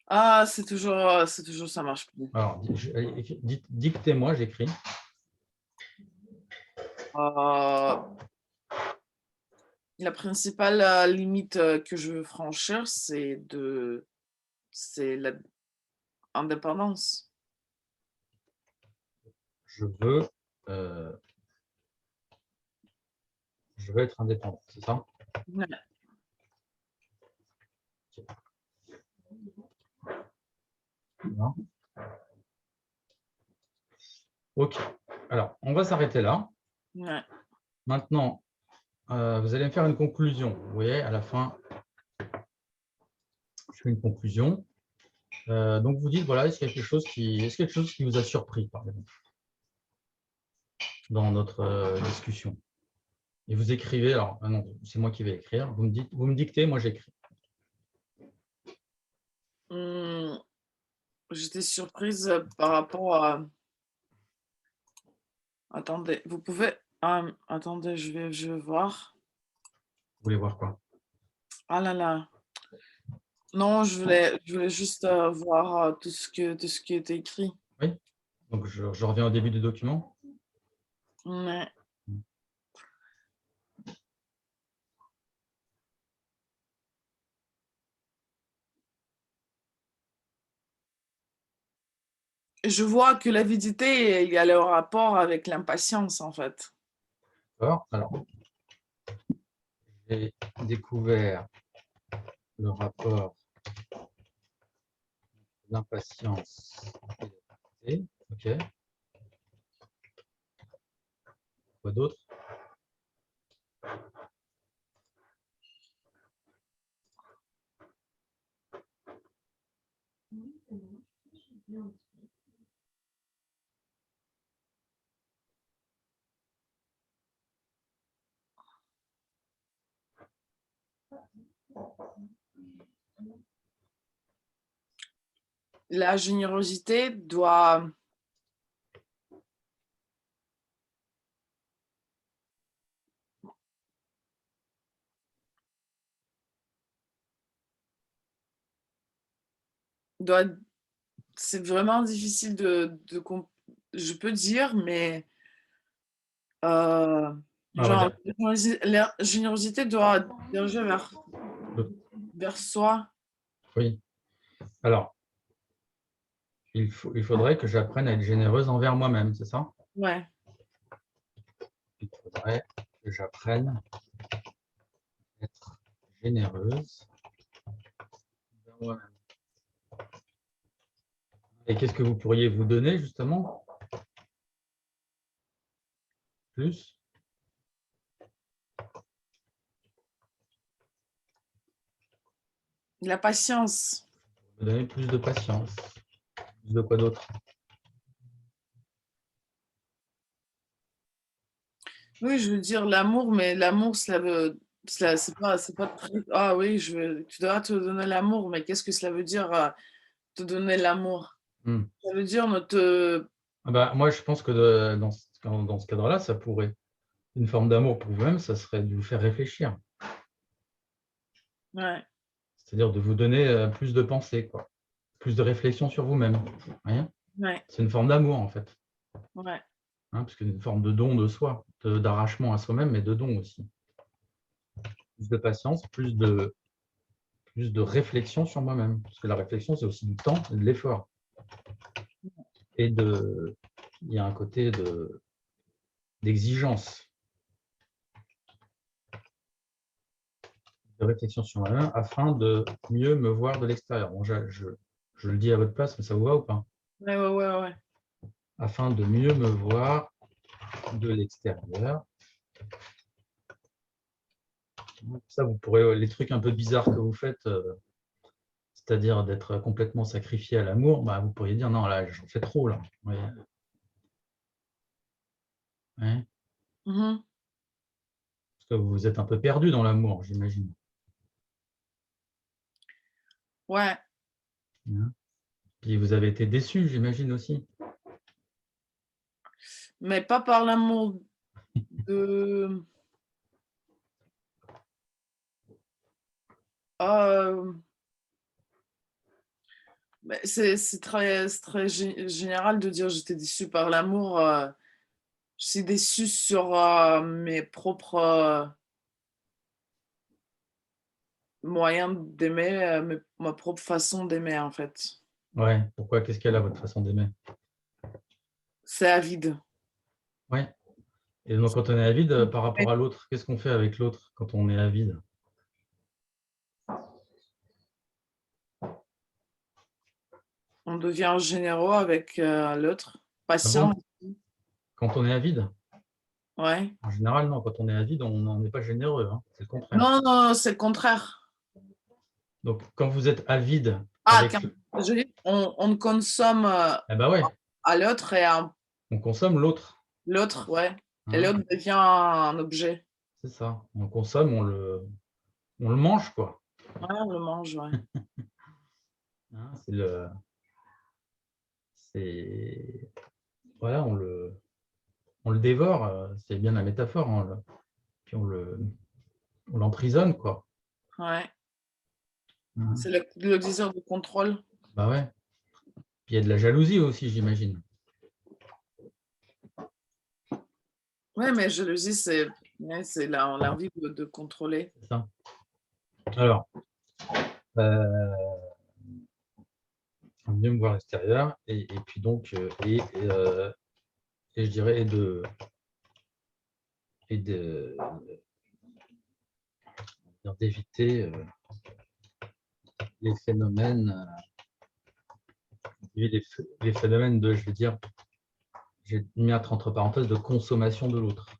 Ah, c'est toujours, ça marche plus. Alors, dictez-moi, j'écris. Euh, la principale limite que je veux franchir, c'est l'indépendance. Je veux, euh, je veux être indépendant, c'est ça? Ouais. Non. Ok. Alors, on va s'arrêter là. Ouais. Maintenant, vous allez me faire une conclusion. Vous voyez, à la fin, je fais une conclusion. Donc, vous dites, voilà, est-ce qu'il y a quelque chose qui vous a surpris, par exemple, dans notre discussion? Et vous écrivez, alors, ah non, c'est moi qui vais écrire. Vous me dictez, moi j'écris. Hum, j'étais surprise par rapport à. Attendez, vous pouvez. Attendez, je vais voir. Vous voulez voir quoi? Ah là là. Non, je voulais juste voir tout ce qui était écrit. Oui. Donc, je reviens au début du document. Ouais. Je vois que l'avidité, il y a le rapport avec l'impatience, en fait. D'accord. Alors, j'ai découvert le rapport de l'impatience et de l'avidité. OK. Quoi d'autre? La générosité doit c'est vraiment difficile je peux dire, mais Euh, Ah, on va genre, dire, la générosité doit diriger vers soi. oui. Alors, il faudrait que j'apprenne à être généreuse envers moi-même, c'est ça? Ouais. Il faudrait que j'apprenne à être généreuse envers moi-même. Et qu'est-ce que vous pourriez vous donner, justement, plus? La patience. Vous donner plus de patience. Plus de quoi d'autre? Oui, je veux dire l'amour, mais l'amour, c'est pas très. Ah oui, tu dois te donner l'amour, mais qu'est-ce que cela veut dire, te donner l'amour? Hmm. Ça veut dire ne te. Ah bah, moi, je pense que dans ce cadre-là, ça pourrait. Une forme d'amour pour vous-même, ça serait de vous faire réfléchir. Ouais, C'est-à-dire de vous donner plus de pensée, quoi. Plus de réflexion sur vous-même. Voyez, ouais, c'est une forme d'amour, en fait. ouais. Parce que c'est une forme de don de soi, d'arrachement à soi-même, mais de don aussi. Plus de patience, plus de réflexion sur moi-même. Parce que la réflexion, c'est aussi du temps et de l'effort. Et il y a un côté d'exigence, de réflexion sur moi-même, afin de mieux me voir de l'extérieur. Bon, je le dis à votre place, mais ça vous va ou pas? Ouais, ouais, ouais, ouais. Afin de mieux me voir de l'extérieur. Ça, vous pourrez, les trucs un peu bizarres que vous faites, c'est-à-dire d'être complètement sacrifié à l'amour, bah, vous pourriez dire non, là, j'en fais trop, là. Ouais. Ouais. Mhm. Parce que vous êtes un peu perdu dans l'amour, j'imagine. Ouais, Hein. Puis vous avez été déçu, j'imagine aussi. mais pas par l'amour de. euh, mais c'est très général de dire j'étais déçue par l'amour. Je suis déçue sur mes propres moyens d'aimer, ma propre façon d'aimer, en fait. Ouais. Pourquoi? Qu'est-ce qu'elle a, votre façon d'aimer? C'est avide. Ouais. Et donc, quand on est avide par rapport à l'autre, qu'est-ce qu'on fait avec l'autre quand on est avide? On devient généreux avec l'autre, Ah patient. bon? Quand on est avide? Ouais. En général, non. Quand on est avide, on n'en est pas généreux. C'est le contraire. Non, non, c'est le contraire. Donc, quand vous êtes avide Ah, avec... on consomme Eh ben ouais, à l'autre et on consomme l'autre. l'autre, ouais. Et Hein, l'autre devient un objet. c'est ça. On consomme, on le mange, quoi. Ouais, on le mange, ouais. Hein, c'est, voilà, on le dévore. C'est bien la métaphore. Puis on l'emprisonne, quoi. Ouais. Hein, C'est le désir de contrôle. bah ouais. Puis il y a de la jalousie aussi, j'imagine. Ouais, mais jalousie, c'est l'envie de contrôler. C'est ça. Alors, euh, mieux me voir à l'extérieur et puis donc et je dirais d'éviter les phénomènes les phénomènes de, je vais dire, j'ai mis entre parenthèses de consommation de l'autre.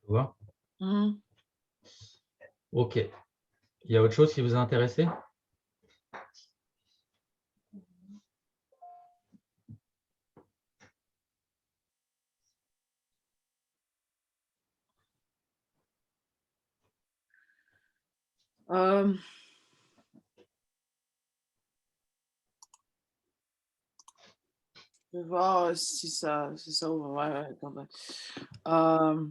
Tu vois? Mhm. Ok. Il y a autre chose qui vous a intéressé? Euh, je vais voir si ça ouvre. Ouais, ouais, attendez. Euh,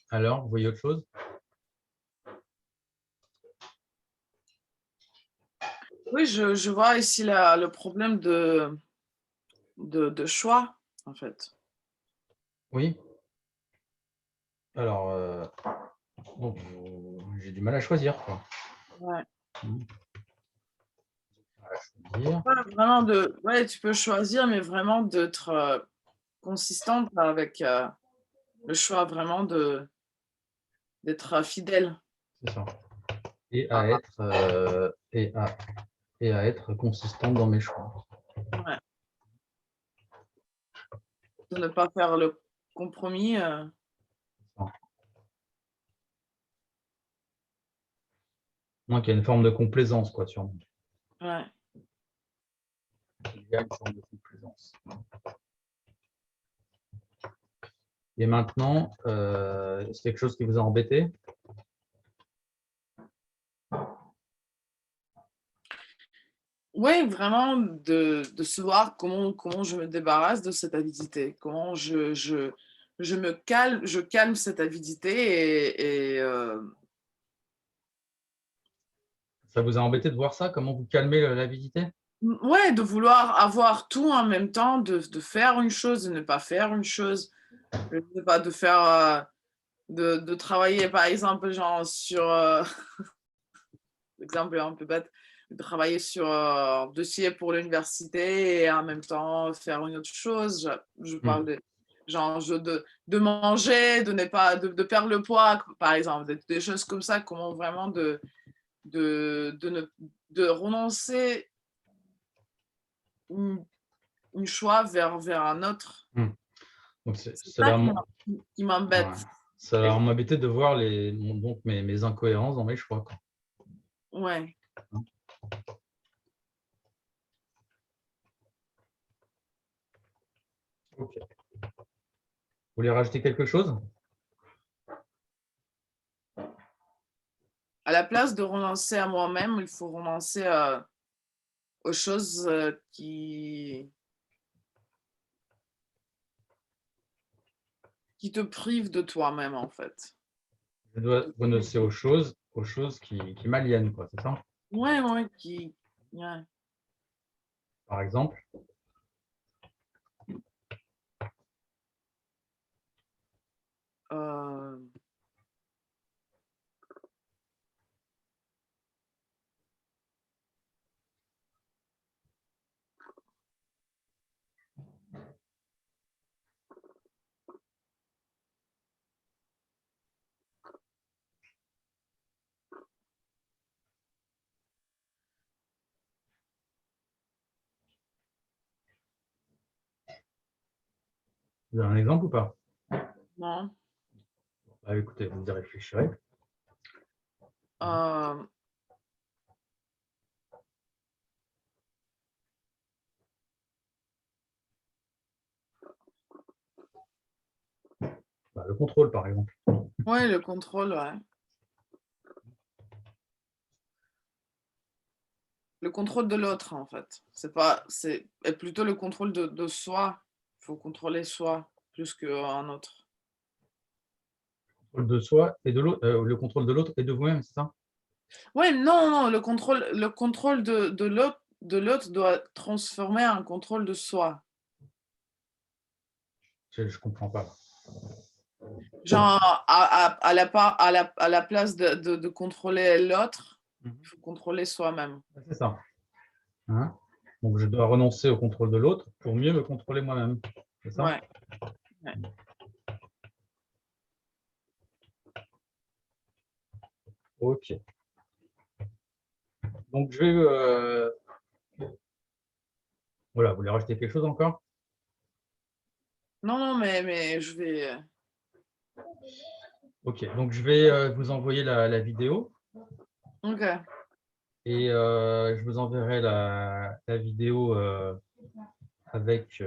Alors, vous voyez autre chose? Oui, je vois ici le problème de choix, en fait. Oui. Alors, donc, j'ai du mal à choisir, quoi. Ouais. À choisir. Ouais, vraiment ouais, tu peux choisir, mais vraiment d'être consistante avec le choix, vraiment d'être fidèle. C'est ça. Et à être, et à être consistante dans mes choix. Ouais. De ne pas faire le compromis. Moins qu'il y a une forme de complaisance, quoi, sûrement. Ouais. Il y a une forme de complaisance. Et maintenant, c'est quelque chose qui vous a embêté? Oui, vraiment de savoir comment je me débarrasse de cette avidité, comment je calme cette avidité Ça vous a embêté de voir ça? Comment vous calmez l'avidité? ouais, de vouloir avoir tout en même temps, de faire une chose, de ne pas faire une chose, de faire, de travailler par exemple genre sur, exemple un peu bête, de travailler sur un dossier pour l'université et en même temps faire une autre chose. Je parle de, genre, de manger, de ne pas, de perdre le poids, par exemple, des choses comme ça, comment vraiment de renoncer une choix vers un autre. Donc, C'est ça ça va qui m'embête. ça va m'embêter de voir donc mes incohérences dans mes choix, quoi. Ouais. Ok. Vous voulez rajouter quelque chose? À la place de renoncer à moi-même, il faut renoncer aux choses qui te privent de toi-même, en fait. Je dois renoncer aux choses qui m'aliènent, quoi, c'est ça? Ouais, ouais, ouais. Par exemple? Euh, Vous avez un exemple ou pas? non. Bah, écoutez, vous y réfléchirez. Euh, Bah, le contrôle, par exemple. ouais, le contrôle, ouais. Le contrôle de l'autre, en fait. C'est plutôt le contrôle de soi. Il faut contrôler soi plus qu'un autre. Le contrôle de soi et de l'autre, le contrôle de l'autre et de vous-même, c'est ça? Ouais, non, non, le contrôle de l'autre doit transformer un contrôle de soi. Je comprends pas. Genre, à la place de contrôler l'autre, il faut contrôler soi-même. C'est ça. Hein? Donc, je dois renoncer au contrôle de l'autre pour mieux me contrôler moi-même. C'est ça? Ouais, ouais. Ok. Donc, je vais. Voilà, vous voulez rajouter quelque chose encore? Non, non, mais je vais. Ok. Donc, je vais vous envoyer la vidéo Ok. et je vous enverrai la vidéo avec